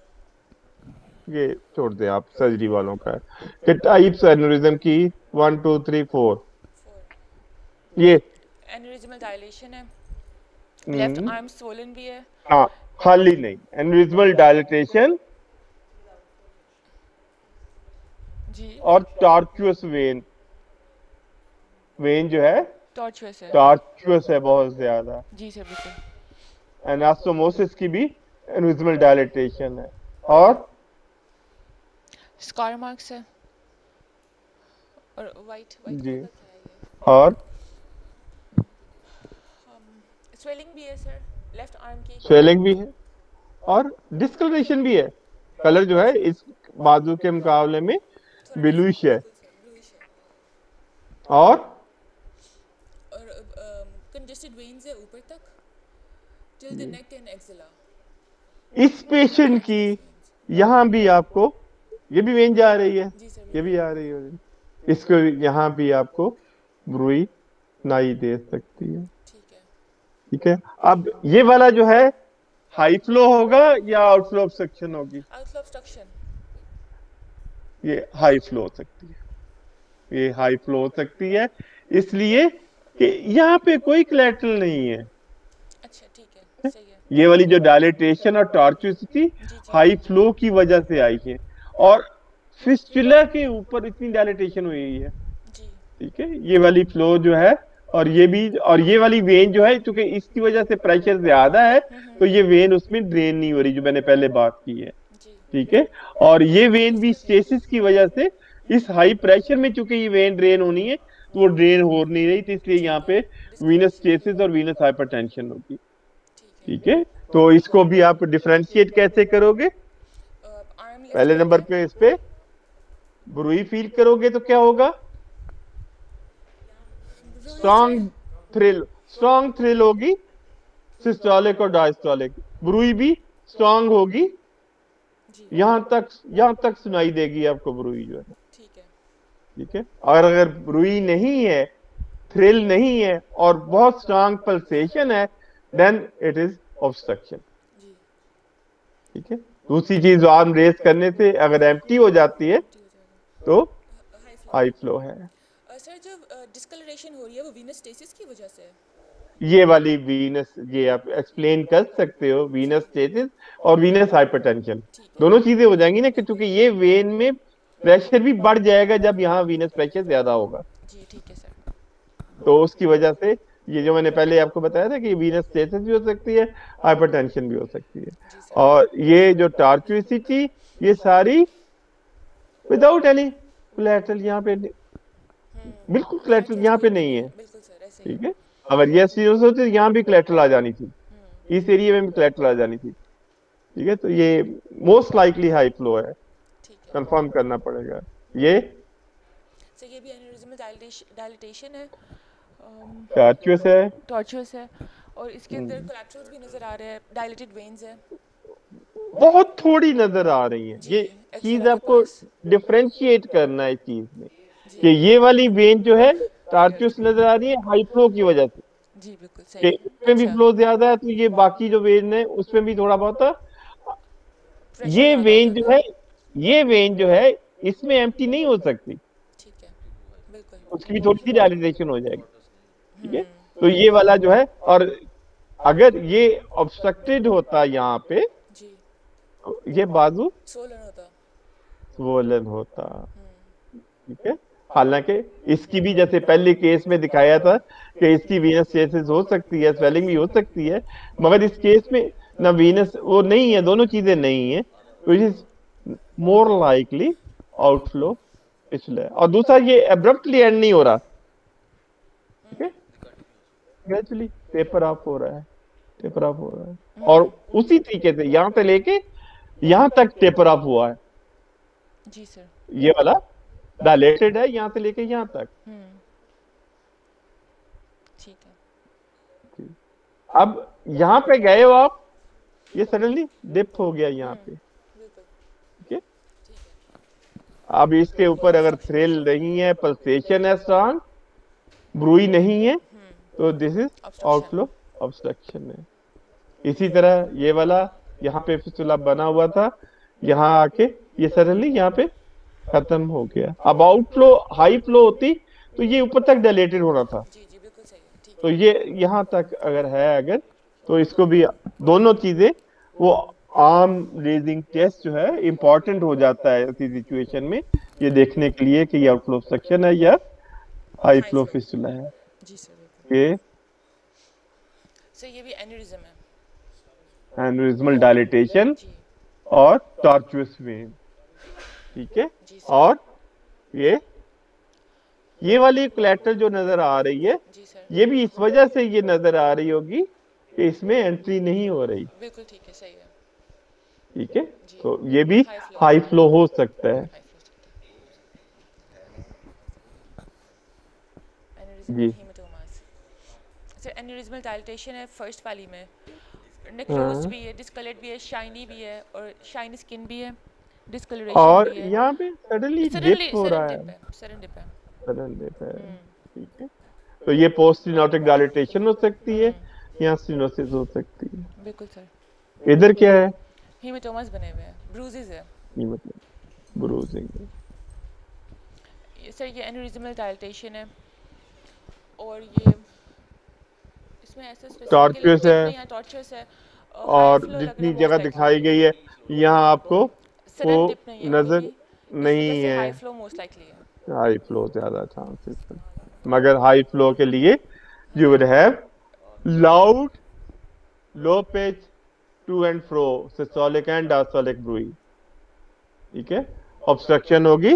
ये छोड़ दें आप, सर्जरी वालों का है कि टाइप्स एनोरिज्म की 1 2 3 4। 4, ये एन्यूरिज्मल डायलेशन है, लेफ्ट आर्म स्वोलन भी है, हाँ, खाली नहीं, एनोरिज्मल डायलेटेशन जी और टॉर्चुअस वेन, वेन जो है टॉर्चुअस है, टॉर्चुअस है बहुत ज्यादा। जी सर बिल्कुल, एनास्टोमोसिस की भी एनोरिज्मल डायलेटेशन है। और स्कार मार्क्स है, और वाइट वाइट जी, कलर का क्या है ये, और स्वेलिंग भी है सर लेफ्ट आर्म की, स्वेलिंग भी है और डिस्कलरेशन भी है। कलर जो है इस बाजू के मुकाबले में थोड़ा ब्लूइश है। बिल्कुल सर ब्लूइश है, और और कंजेस्टेड वेन्स है ऊपर तक till the neck and axilla, इस पेशेंट की यहाँ भी आपको, ये भी वेन जा रही है, जी सर ये भी आ रही है, इसको यहाँ भी आपको ब्रूई नाई दे सकती है, ठीक है, ठीक है। अब ये वाला जो है हाई फ्लो होगा या आउटफ्लो ऑब्स्ट्रक्शन होगी? आउटफ्लो ऑब्स्ट्रक्शन, ये हाई फ्लो हो सकती है, ये हाई फ्लो हो सकती है इसलिए कि यहाँ पे कोई कोलैटरल नहीं है। अच्छा ठीक है, सही है, ये वाली जो डायलेटेशन और टॉर्चुसिटी जी जी हाई फ्लो की वजह से आई है, और फिस्टुला के ऊपर इतनी डायलेटेशन हुई है, जी, ठीक है। ये वाली फ्लो जो है और ये भी, और ये वाली वेन जो है क्योंकि इसकी वजह से प्रेशर ज्यादा है तो ये वेन उसमें ड्रेन नहीं हो रही, जो मैंने पहले बात की है, जी ठीक है। और ये वेन भी स्टेसिस की वजह से इस हाई प्रेशर में चूंकि ये वेन ड्रेन होनी है तो वो ड्रेन हो नहीं रही थी, इसलिए यहाँ पे वीनस स्टेसिस और वीनस हाइपरटेंशन होगी, ठीक है, ठीक है। तो इसको भी आप डिफरेंशिएट कैसे करोगे? आर्म लिफ्ट पहले नंबर पे इस पे ब्रूई फील करोगे तो क्या होगा? स्ट्रॉन्ग थ्रिल होगी, सिस्टोलिक और डायस्टोलिक। ब्रूई भी स्ट्रॉन्ग होगी, जी यहाँ तक सुनाई देगी आपको ब्रूई जो है, ठीक है, ठीक है। और अगर ब्रूई नहीं है, थ्रिल नहीं है और बहुत स्ट्रॉन्ग पल्सेशन है, देन इट इज ऑब्स्ट्रक्शन, जी ठीक है। दूसरी चीज, आर्म रेस करने से अगर एम्प्टी हो जाती है ठीक हो जाएगा, तो हाई फ्लो, हाई फ्लो है। सर जो डिस्कलरेशन हो रही है वो वीनस स्टेसिस की वजह से है, ये वाली वीनस, ये आप एक्सप्लेन कर सकते हो, वीनस स्टेसिस और वीनस हाइपरटेंशन ठीक है, दोनों चीजें हो जाएंगी ना, क्योंकि ये वेन में प्रेशर भी बढ़ जाएगा जब यहाँ वीनस प्रेशर ज्यादा होगा, जी ठीक है सर, तो उसकी वजह से ये जो मैंने पहले आपको बताया था कि वीनस स्टेसिस भी हो सकती है, हाइपरटेंशन भी हो सकती है। जी सर, और ये जो टॉर्चुइसिटी, ये सारी विदाउट एनी कोलैटरल, यहाँ पे बिल्कुल कोलैटरल यहाँ पे नहीं है, बिल्कुल सर ऐसे ही, ठीक है। अगर ये सीरियस होती तो यहाँ भी कोलैटरल आ जानी थी, इस एरिया में भी कोलैटरल आ जानी थी, ठीक है। तो ये मोस्ट लाइकली हाई फ्लो है, ठीक है, कंफर्म करना पड़ेगा। ये सर ये भी एन्यूरिज्मल डायलिटेशन है, टॉर्चुअस है, टॉर्चुअस है, और इसके अंदर कोलैटरल्स भी नजर आ रहे हैं, डायलेटेड वेन्स है, बहुत थोड़ी नजर आ रही है। जी, ये एक्सेला चीज के आपको पास, डिफरेंशिएट करना है इस चीज में जी कि ये वाली वेन जो है टॉर्चुअस नजर आ रही है हाई फ्लो की वजह से, जी बिल्कुल कि सही, इसमें भी अच्छा फ्लो ज्यादा है, तो ये बाकी जो वेन है उसमें भी थोड़ा बहुत है। प्रेशर ये ज़्यादा हो वेन जो जाता है, ये वेन जो है इसमें एम्प्टी नहीं हो सकती, ठीक है, बिल्कुल, उसकी भी थोड़ी सी डायलिटेशन हो जाएगी, ठीक है। तो ये वाला जो है, और अगर ये ऑब्स्ट्रक्टेड होता यहाँ पे जी तो ये बाजू सोलन होता, स्वोलन होता, ठीक है। हालांकि इसकी भी जैसे पहले केस में दिखाया था कि इसकी वीनस स्टेसिस हो सकती है, स्वेलिंग भी हो सकती है, मगर इस केस में ना वीनस वो नहीं है, दोनों चीजें नहीं है, which is more likely outflow पिछले। और दूसरा ये एब्रप्टली एंड नहीं हो रहा, ठीक है, ग्रेजुअली टेपर ऑफ हो रहा है, टेपर ऑफ हो रहा है। और उसी तरीके से यहां से लेके यहां तक टेपर ऑफ हुआ है। जी सर। ये वाला डायलेटेड है यहां से लेके यहां तक। ठीक है। अब यहाँ पे गए हो आप, ये सडनली डिप हो गया यहाँ पे, ठीक है। अब इसके ऊपर अगर थ्रिल नहीं है, पल्सेशन है स्ट्रांग, ब्रूई नहीं है, तो दिस इज आउटफ्लो ऑब्स्ट्रक्शन है। इसी तरह ये वाला यहाँ पे फिस्टुला बना हुआ था, यहाँ आके ये सडनली यहाँ पे खत्म हो गया। अब आउटफ्लो हाई फ्लो होती तो ये ऊपर तक डायलेटेड होना था। जी जी बिल्कुल सही है, ठीक तो ये यहाँ तक अगर है, अगर तो इसको भी दोनों चीजें वो आर्म रेजिंग टेस्ट जो है इंपॉर्टेंट हो जाता है ऐसी सिचुएशन में, ये देखने के लिए कि ये आउटफ्लो ऑब्स्ट्रक्शन है या हाई फ्लो फिस्टुला है। जी सर। ये सर ये भी एन्यूरिज्म है, एन्यूरिज्मल डायलिटेशन जी और टॉर्चुअस वेन, ठीक है। जी सर। और ये वाली कोलेटरल जो नजर आ रही है, जी सर। ये भी इस वजह से ये नजर आ रही होगी कि इसमें एंट्री नहीं हो रही, बिल्कुल ठीक है, सही है। ठीक है। जी। तो ये भी हाई फ्लो। हाई फ्लो हो सकता है। हाई फ्लो एन्यूरिज्म जी हेमाटोमास। सर एन्यूरिज्मल डायलिटेशन है फर्स्ट वाली में, नेक्रोज भी है, डिस्कलर्ड भी है, शाइनी भी है और शाइनी स्किन भी है, डिस्कलरेशन और भी है। यहाँ पे सडनली डिप हो रहा है, सडन डिप है। सडन डिप है, ठीक है। तो ये पोस्ट सिनोटिक डायलिटेशन हो सकती है, यहाँ सिनोसिस हो सकती है। बिल्कुल सर। इधर क्या है, हेमाटोमास बने हुए हैं, ब्रूजेस है। ये मतलब ब्रूजिंग है। सर ये एन्यूरिज्मल डायलिटेशन है और ये इसमें ऐसा टॉर्चुअस स्पेसिफिकली है यहाँ टॉर्चर्स है और जितनी जगह दिखाई गई है यहाँ आपको वो सडन डिप नहीं है कोई नजर भी, नहीं हाई है। फ्लो मोस्ट लाइकली है। हाई फ्लो ज्यादा चांसेस है, मगर हाई फ्लो के लिए you would have loud low pitch to and fro systolic and diastolic bruit, ठीक है। ऑब्स्ट्रक्शन होगी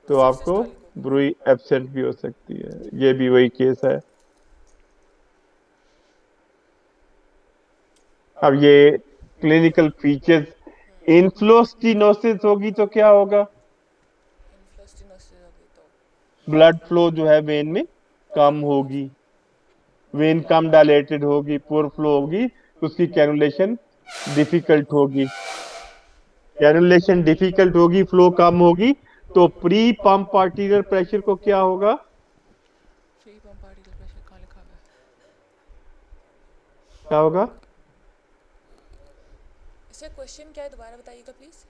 तो आपको ब्रूई एब्सेंट भी हो सकती है, ये भी वही केस है। अब ये क्लिनिकल फीचर्स, इनफ्लो स्टेनोसिस होगी तो क्या होगा, ब्लड फ्लो जो है वेन में कम होगी, वेन कम डायलेटेड होगी, पुअर फ्लो होगी, तो उसकी कैनुलेशन डिफिकल्ट होगी, कैनुलेशन डिफिकल्ट होगी, फ्लो कम होगी, तो प्री पंप आर्टीरियल प्रेशर को क्या होगा, फ्री पंप आर्टिकल प्रेशर कहाँ लिखा हुआ है? क्या होगा, सर क्वेश्चन क्या है दोबारा बताइएगा please.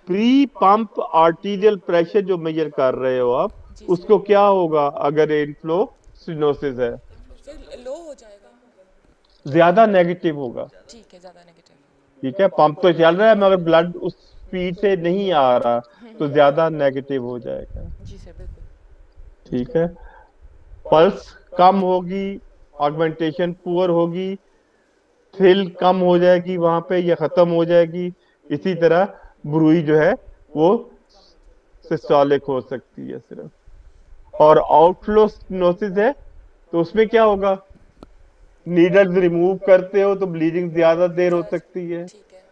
Pre pump arterial pressure जो मेजर कर रहे हो आप, उसको क्या होगा अगर इनफ्लो स्टेनोसिस है, सर लो हो जाएगा। ज्यादा नेगेटिव होगा, ठीक है, ज्यादा नेगेटिव। ठीक है। पंप तो चल रहा है मगर ब्लड उस स्पीड से नहीं आ रहा, तो ज्यादा नेगेटिव हो जाएगा, जी सर बिल्कुल। ठीक है। पल्स कम होगी, ऑगमेंटेशन पुअर होगी, थ्रिल कम हो जाएगी वहां पे या खत्म हो जाएगी। इसी तरह ब्रूई जो है वो सिस्टोलिक हो सकती है सिर्फ, और आउटफ्लो स्टेनोसिस है तो उसमें क्या होगा, नीडल्स रिमूव करते हो तो ब्लीडिंग ज्यादा देर हो सकती है, ठीक है।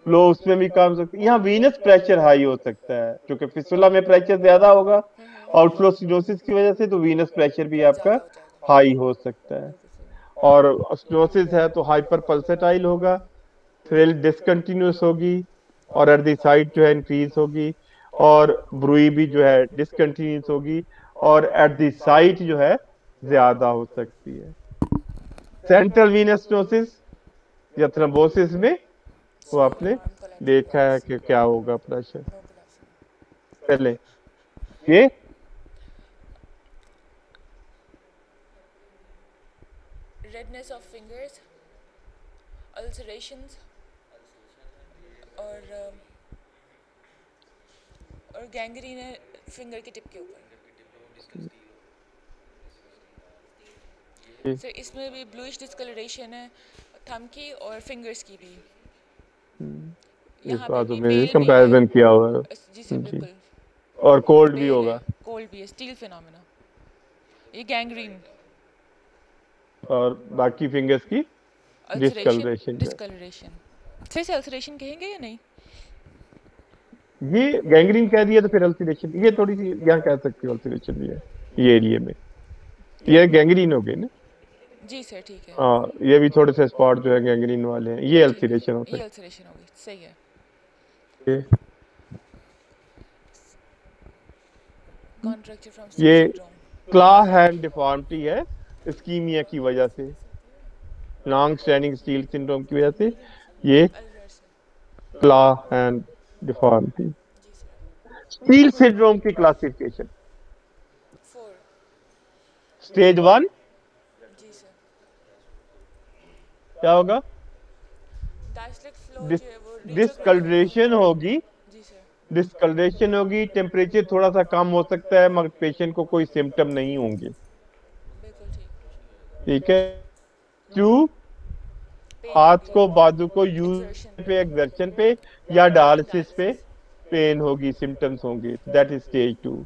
फ्लो उसमें भी कम हो सकती है। यहाँ वीनस प्रेशर हाई हो सकता है क्योंकि फिस्टुला में प्रेशर ज्यादा होगा, आउटफ्लो स्टेनोसिस की वजह से, तो वीनस प्रेशर भी आपका हाई हो सकता है। और स्टेनोसिस है तो हाइपर पल्सेटाइल होगा, थ्रिल डिसकंटिन्यूस होगी, और एट द साइड जो है इंक्रीज होगी, और ब्रूई भी जो है डिसकंटिन्यूस होगी, और एट द साइट जो है ज्यादा हो सकती है। सेंट्रल वीनस स्टेनोसिस या थ्रोम्बोसिस में वो आपने देखा है कि क्या होगा प्रेशर। पहले ये रेडनेस ऑफ फिंगर्स, अल्सरेशंस और गैंग्रीन है फिंगर के टिप के ऊपर। सर इसमें भी ब्लूइश डिस्कलरेशन है, थंब की और फिंगर्स की भी। इस यहाँ पे बात भी में पेल भी है। कंपैरिजन किया हुआ है जी सर जी, बिल्कुल। और कोल्ड भी पेल है, होगा कोल्ड भी है, स्टील फिनोमेना, ये गैंग्रीन, और बाकी फिंगर्स की अल्सरेशन, डिस्कलरेशन का। डिस्कलरेशन। फिर से अल्सरेशन कहेंगे या नहीं? ये गैंग्रीन कह दिया तो फिर अल्सरेशन, ये थोड़ी सी यहाँ कह सकते हो अल्सरेशन भी है ये एरिया में, ये गैंग्रीन हो गई ना। जी सर ठीक है। हाँ, ये भी थोड़े से स्पॉट जो है गैंग्रीन वाले हैं, ये ठीक है, अल्सरेशन हो ये सकती अल्सरेशन होगी, सही है। है। कॉन्ट्रैक्चर फ्रॉम स्टील ये सिंड्रोम। क्ला हैंड डिफॉर्मिटी है इस्कीमिया की वजह से, लॉन्ग स्टैंडिंग स्टील सिंड्रोम की वजह से ये अल्सरेशन। क्ला हैंड डिफॉर्मिटी। जी सर। स्टील सिंड्रोम की क्लासिफिकेशन 4। स्टेज 1 जी सर। क्या होगा, डायस्लिक फ्लो जो है वो retrograde डिस्कलरेशन होगी, होगा। जी सर डिस्कलरेशन होगी, टेम्परेचर थोड़ा सा कम हो सकता है मगर पेशेंट को कोई सिम्टम नहीं होंगे, बिल्कुल ठीक। ठीक है। 2 पेन हाथ होगी, को बाजू को यूज एक्सर्शन पे, एक्सर्शन पे या डायलिसिस पे पेन होगी, सिम्टम्स होंगे, that is stage 2।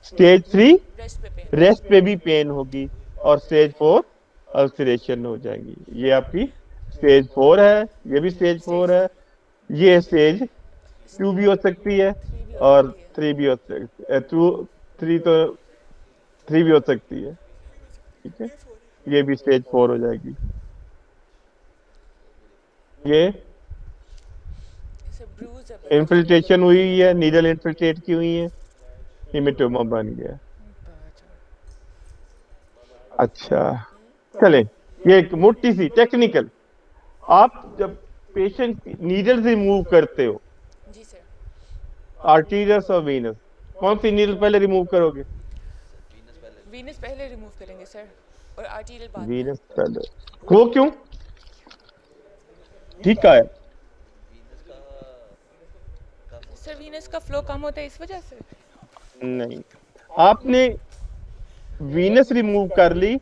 Stage 3 rest पे पेन। रेस्ट पे भी पेन होगी, और स्टेज 4 अल्सरेशन हो जाएगी। ये आपकी स्टेज 4 है, ये भी स्टेज 4 है, ये स्टेज 2 भी हो सकती है 3 भी हो और सकती है। 3 भी हो सकती है, 3 तो 3 भी हो सकती है, ठीक है। ये भी स्टेज 4 हो जाएगी। ये इसे ब्रूज है, इन्फिल्ट्रेशन हुई है, नीडल इन्फिल्ट्रेट की हुई है, हेमेटोमा बन गया। अच्छा, चले, ये एक मोटी सी टेक्निकल, आप जब पेशेंट नीडल से रिमूव करते हो, जी सर। आर्टीरियस और वीनस, कौन सी नीडल पहले रिमूव करोगे? वीनस पहले रिमूव करेंगे सर, और आर्टीरियल बाद में। वीनस पहले, वो क्यों? ठीक है, वीनस का काफी सर वीनस का फ्लो कम होता है इस वजह से। नहीं, आपने वीनस रिमूव कर ली,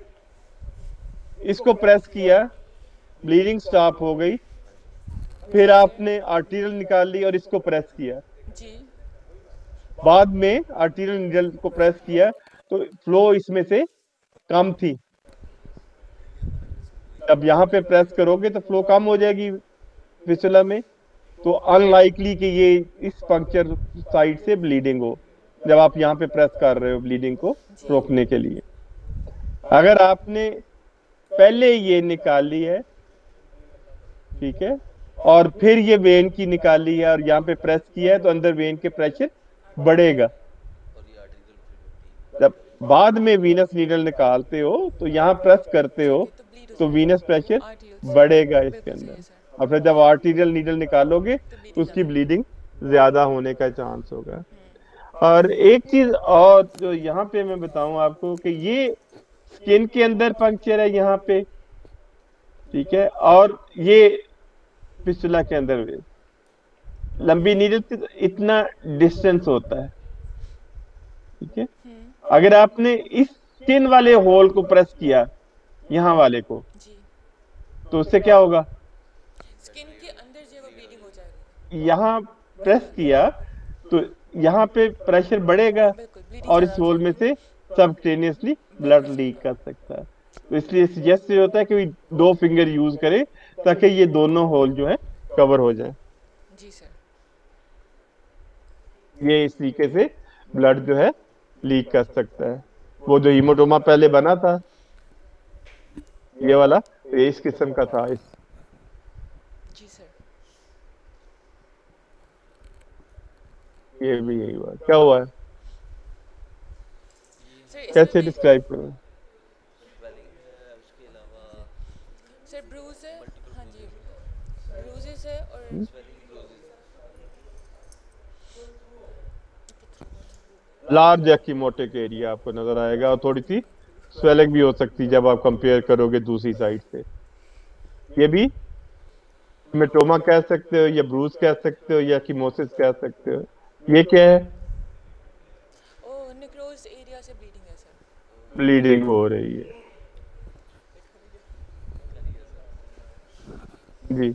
इसको प्रेस किया, ब्लीडिंग स्टॉप हो गई, फिर आपने आर्टीरियल निकाल ली और इसको प्रेस किया, जी बाद में आर्टीरियल नीडल को प्रेस किया तो फ्लो इसमें से कम थी, अब यहाँ पे प्रेस करोगे तो फ्लो कम हो जाएगी फिस्टुला में, तो अनलाइकली कि ये इस पंक्चर साइड से ब्लीडिंग हो जब आप यहाँ पे प्रेस कर रहे हो ब्लीडिंग को रोकने के लिए। अगर आपने पहले ये निकाली है, ठीक है, और फिर ये वेन की निकाली है और यहाँ पे प्रेस किया है तो अंदर वेन के प्रेशर बढ़ेगा। और ये आर्टिकल 350 जब बाद में वीनस नीडल निकालते हो तो यहाँ प्रेस करते हो तो ब्लीड हो तो जाएगा। वीनस प्रेशर आर्टीरियल बढ़ेगा इसके बिल्कुल सही अंदर, है सर। और फिर जब आर्टीरियल नीडल निकालोगे तो उसकी ब्लीडिंग ज्यादा होने का चांस होगा। और एक चीज और जो यहाँ पे मैं बताऊं आपको कि ये स्किन के अंदर पंक्चर है यहाँ पे, ठीक है, और ये फिस्टुला के अंदर भी। लंबी नीडल से तो इतना डिस्टेंस होता है, ठीक है। अगर आपने इस स्किन वाले होल को प्रेस किया, यहाँ वाले को, जी तो उससे क्या होगा, स्किन के अंदर जो है वो ब्लीडिंग हो जाएगी। यहाँ प्रेस किया तो यहाँ पे प्रेशर बढ़ेगा बिल्कुल ब्लीडिंग और इस होल में से सबक्टेनियसली ब्लड लीक कर सकता है, तो इसलिए सजेस्ट होता है कि 2 फिंगर यूज करें ताकि ये दोनों होल जो है कवर हो जाए। जी सर। ये इस तरीके से ब्लड जो है लीक कर सकता है। वो जो हीमोटोमा पहले बना था ये वाला, तो ये इस किस्म का था। इस जी सर। ये भी यही हुआ, क्या हुआ है, सर इसमें कैसे भी डिस्क्राइब करूं? स्वेलिंग है, उसके अलावा सर ब्रूज है। हाँ जी ब्रूजेस है और स्वेलिंग ब्रूजेस लार्ज एक्यूमोटिक एरिया आपको नजर आएगा और थोड़ी सी स्वेलिंग भी हो सकती है जब आप कंपेयर करोगे दूसरी साइड से। ये भी हेमेटोमा कह सकते हो या ब्रूज कह सकते हो या कीमोसिस कह सकते हो। ये क्या है, ओ नेक्रोज एरिया से ब्लीडिंग है सर। ब्लीडिंग हो रही है। जी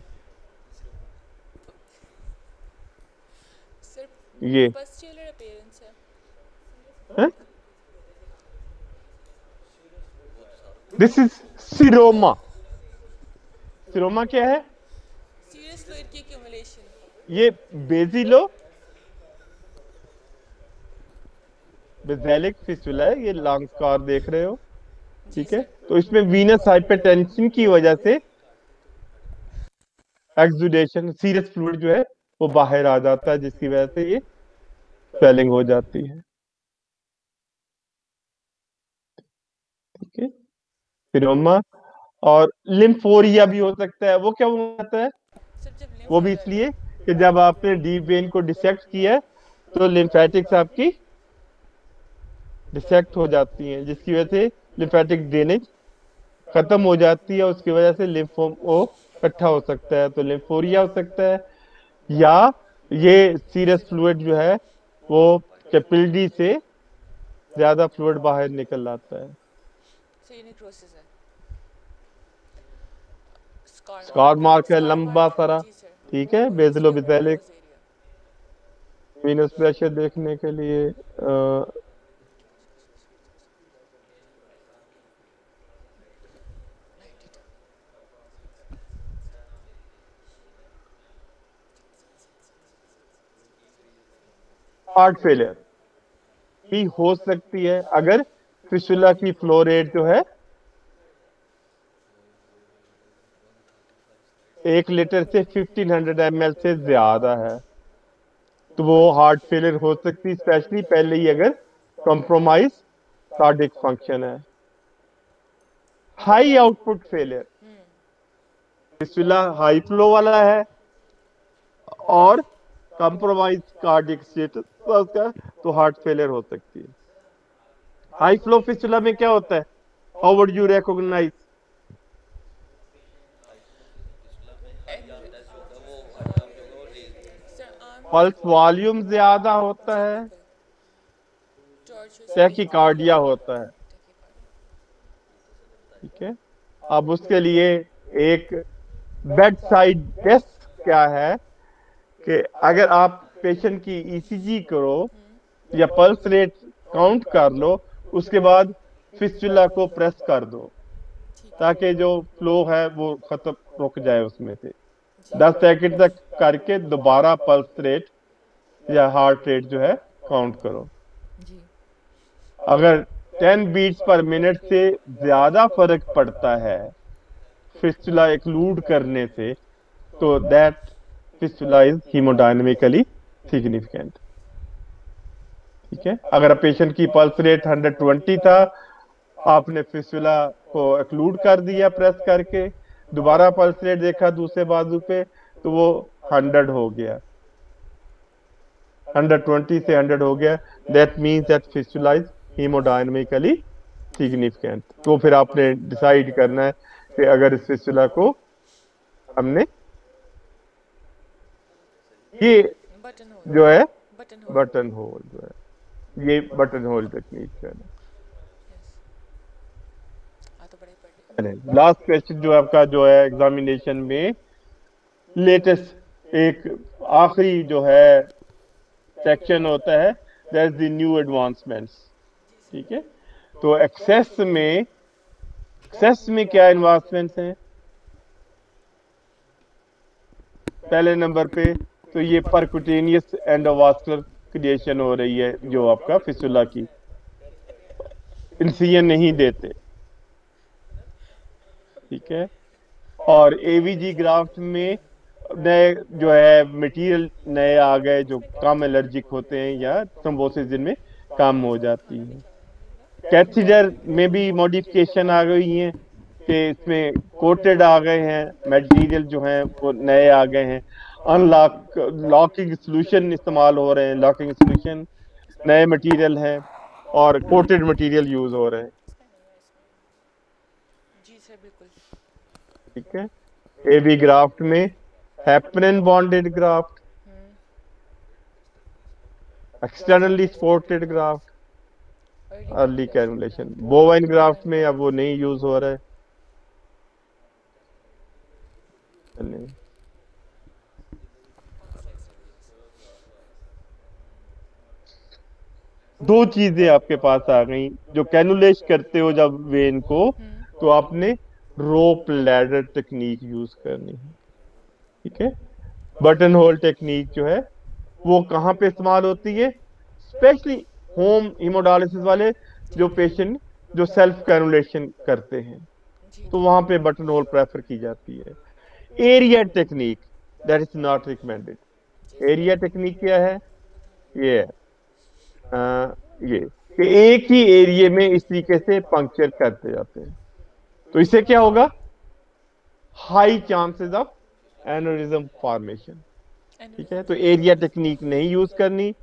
सर ये पस्चुलर अपीयरेंस है। है, दिस इज सिरोमा। सिरोमा क्या है? सीरियस फ्लूइड की एक्यूमुलेशन। ये बेसिलो बेसिलिक फिस्टुला है, ये लॉन्ग स्कार देख रहे हो, जी ठीक है। सर। तो इसमें वीनस हाइपरटेंशन की वजह से एक्सुडेशन सीरियस फ्लूइड जो है वो बाहर आ जाता है, जिसकी वजह से ये स्वेलिंग हो जाती है, ठीक है। सिरोमा और लिम्फोरिया भी हो सकता है। वो क्या होता है? सर जब लिम्फ वो भी इसलिए कि जब आपने डीप वेन को डिसेक्ट किया है, तो लिम्फेटिक्स आपकी डिसेक्ट हो जाती हैं, जिसकी वजह से लिम्फेटिक ड्रेनेज खत्म हो जाती है, उसकी वजह से लिम्फोम वो इकट्ठा हो सकता है, तो लिम्फोरिया हो सकता है। या ये सीरियस फ्लूइड जो है वो कैपिलरी से ज्यादा फ्लूइड बाहर निकल आता है। सर ये नेक्रोसिस है। स्कार स्कार मार्क मार्क है स्कार लंबा मार्क सारा, जी सर। ठीक है। वो बेसिलो इसलिए हो रहा है Basilic close area. Venus pressure देखने के लिए हार्ट फेलियर भी हो सकती है अगर फिस्टुला की फ्लो रेट जो है 1 लीटर से 1500 ml से ज्यादा है, तो वो हार्ट फेलियर हो सकती है, स्पेशली पहले ही अगर कॉम्प्रोमाइज कार्डियक फंक्शन है। High output failure, fistula high flow वाला है और कॉम्प्रोमाइज कार्डियक स्टेटस का, तो हार्ट फेलियर हो सकती है। हाई फ्लो फिस्टुला में क्या होता है? How would you recognize? Sir arm pulse volume ज्यादा होता है, टॉर्चर टैकीकार्डिया होता है, ठीक है। अब उसके लिए एक बेड साइड टेस्ट क्या है कि अगर आप पेशेंट की ईसीजी करो या पल्स रेट काउंट कर लो, उसके बाद फिस्टुला को प्रेस कर दो, ताकि जो फ्लो है वो खत्म, रुक जाए उसमें से। 10 सेकंड तक करके दोबारा पल्स रेट या हार्ट रेट जो है काउंट करो। जी अगर 10 बीट्स पर मिनट से ज्यादा फर्क पड़ता है फिस्टुला एक्लूड करने से, तो that fistula is hemodynamically significant, ठीक है। अगर पेशेंट की पल्स रेट 120 था, आपने फिस्टुला को एक्लूड कर दिया प्रेस करके, दोबारा पल्स रेट देखा दूसरे बाजू पे, तो वो 100 हो गया, 120 से 100 हो गया, that means that fistula is hemodynamically significant. तो फिर आपने डिसाइड करना है कि अगर इस फिस्टुला को हमने ये बटन होल जो है बटन होल बटन होल जो है, ये बटन होल टेक्निक है। तो बड़े पढ़ लास्ट क्वेश्चन जो आपका जो है एग्जामिनेशन में लेटेस्ट एक आखिरी जो है सेक्शन होता है, दैट्स द न्यू एडवांसमेंट्स, ठीक है। तो एक्सेस में क्या एडवांसमेंट्स हैं? पहले नंबर पे तो ये परक्यूटेनियस एंडोवास्कुलर क्रिएशन हो रही है, जो आपका फिस्टुला की इंसिजन नहीं देते, ठीक है। और एवीजी ग्राफ्ट में नए जो है मटेरियल नए आ गए जो कम एलर्जिक होते हैं या थ्रोम्बोसिस जिनमें कम हो जाती है। कैथीटर में भी मॉडिफिकेशन आ गई है कि इसमें कोटेड आ गए हैं मटेरियल जो हैं, वो नए आ गए हैं। लॉकिंग सॉल्यूशन इस्तेमाल हो रहे हैं, लॉकिंग सॉल्यूशन नए मटेरियल हैं और कोटेड मटेरियल यूज हो रहे हैं, जी सर बिल्कुल। ठीक है। एवी ग्राफ्ट में heparin bonded graft, externally supported graft, early cannulation. Bovine graft में अब वो नहीं यूज हो रहा है, चलिए, दो चीजें आपके पास आ गई जो कैनुलेट करते हो जब वेन को, तो आपने रोप लैडर टेक्निक यूज करनी है। ठीक है, बटन होल टेक्निक जो है वो कहाँ पे इस्तेमाल होती है? स्पेशली होम हीमोडायलिसिस वाले जो पेशेंट जो सेल्फ कैनुलेशन करते हैं, जी तो वहां पे बटन होल प्रेफर की जाती है। Area technique that is not recommended. Area technique क्या है? ये है ये कि एक ही एरिया में इस तरीके से पंक्चर करते जाते हैं, तो इससे क्या होगा? High chances of aneurysm formation. ठीक है, तो एरिया टेक्निक नहीं यूज करनी।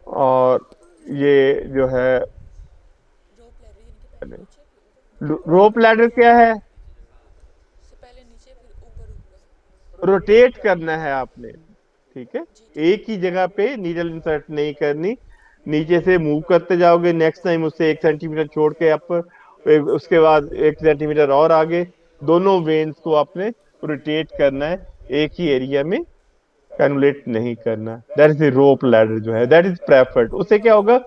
और ये जो है रोप लैडर यानी कि पहले नीचे फिर ऊपर, रोप लैडर क्या है? से पहले नीचे फिर ऊपर ऊपर। रोटेट करना है आपने। ठीक है, जी जी एक ही जगह पे नीडल इंसर्ट नहीं करनी, नीचे से मूव करते जाओगे, नेक्स्ट टाइम उससे 1 सेंटीमीटर छोड़ के आप उसके बाद 1 सेंटीमीटर और आगे, दोनों वेन्स को आपने रोटेट करना है, एक ही एरिया में कैनुलेट नहीं करना। दैट इज रोप लैडर जो है दैट इज प्रेफर्ड। उससे क्या होगा?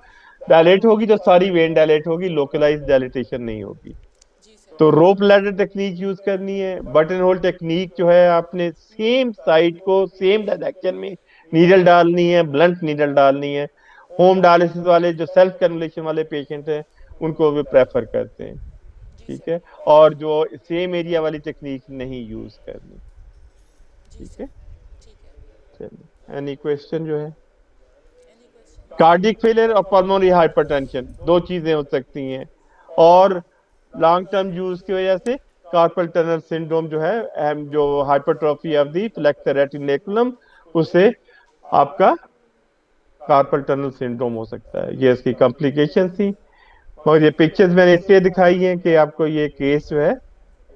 डायलेट होगी तो सारी वेन डायलेट होगी, लोकलाइज डायलिटेशन नहीं होगी। जी सर। तो रोप लैडर टेक्निक यूज करनी है। बटन होल टेक्निक जो है आपने सेम साइड को सेम डायरेक्शन में नीडल डालनी है, ब्लंट नीडल डालनी है। होम डायलिसिस वाले जो सेल्फ कैनुलेशन वाले पेशेंट हैं उनको भी प्रेफर करते हैं। जी ठीक सर। है, और जो सेम एरिया वाली टेक्निक नहीं यूज करनी। जी ठीक सर। है, ठीक है। चलिए, एनी क्वेश्चन जो है? Any question? कार्डियक फेलियर और पल्मोनरी हाइपरटेंशन दो चीजें हो सकती हैं, और लॉन्ग टर्म यूज की वजह से कार्पल टनल सिंड्रोम जो है, जो hypertrophy of the flexor reticulum, उससे आपका कार्पल टनल सिंड्रोम हो सकता है। ये इसकी कॉम्प्लिकेशन थी, मगर ये पिक्चर्स मैंने इसलिए दिखाई हैं कि आपको ये केस जो है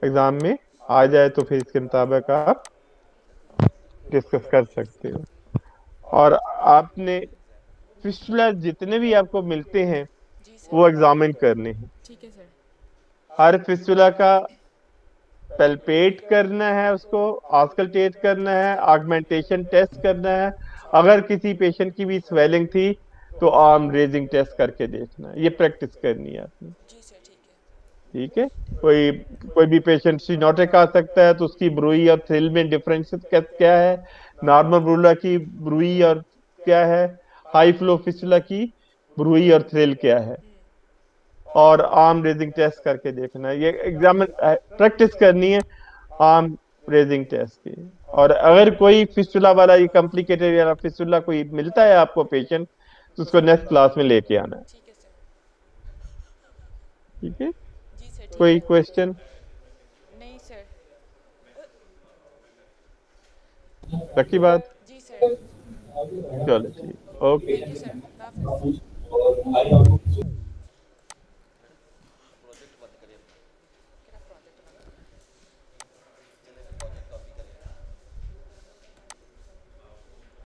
एग्जाम में आ जाए तो फिर इसके मुताबिक आप डिस्कस कर सकते हो। और आपने फिस्टुला जितने भी आपको मिलते हैं जी सर। वो एग्जामिन करने हैं। ठीक है सर। हर फिस्टुला का पेल्पेट करना है, उसको ऑस्कल्टेट करना है, ऑगमेंटेशन टेस्ट करना है। अगर किसी पेशेंट की भी स्वेलिंग थी तो आर्म रेजिंग टेस्ट करके देखना है। ये प्रैक्टिस करनी है आपने। जी सर। ठीक है। ठीक है, कोई कोई भी पेशेंट सिनोटिक आ सकता है तो उसकी ब्रूई और थ्रिल में डिफरेंस क्या है? नॉर्मल ब्रूला की ब्रूई और क्या है? हाई फ्लो फिस्टुला की ब्रूई और थ्रिल क्या है? और आर्म रेजिंग टेस्ट करके देखना है। ये एग्जाम प्रैक्टिस करनी है आर्म रेजिंग टेस्ट की। और अगर कोई फिस्टुला वाला ये कॉम्प्लिकेटेड या फिस्टुला कोई मिलता है आपको पेशेंट, तो उसको नेक्स्ट क्लास में लेके आना है। ठीक है सर। ठीक है, जी सर। ठीक कोई है। क्वेश्चन? नहीं सर। बाकी बात, जी सर। चलो ठीक, ओके। Thank you sir. अल्लाह हाफिज़।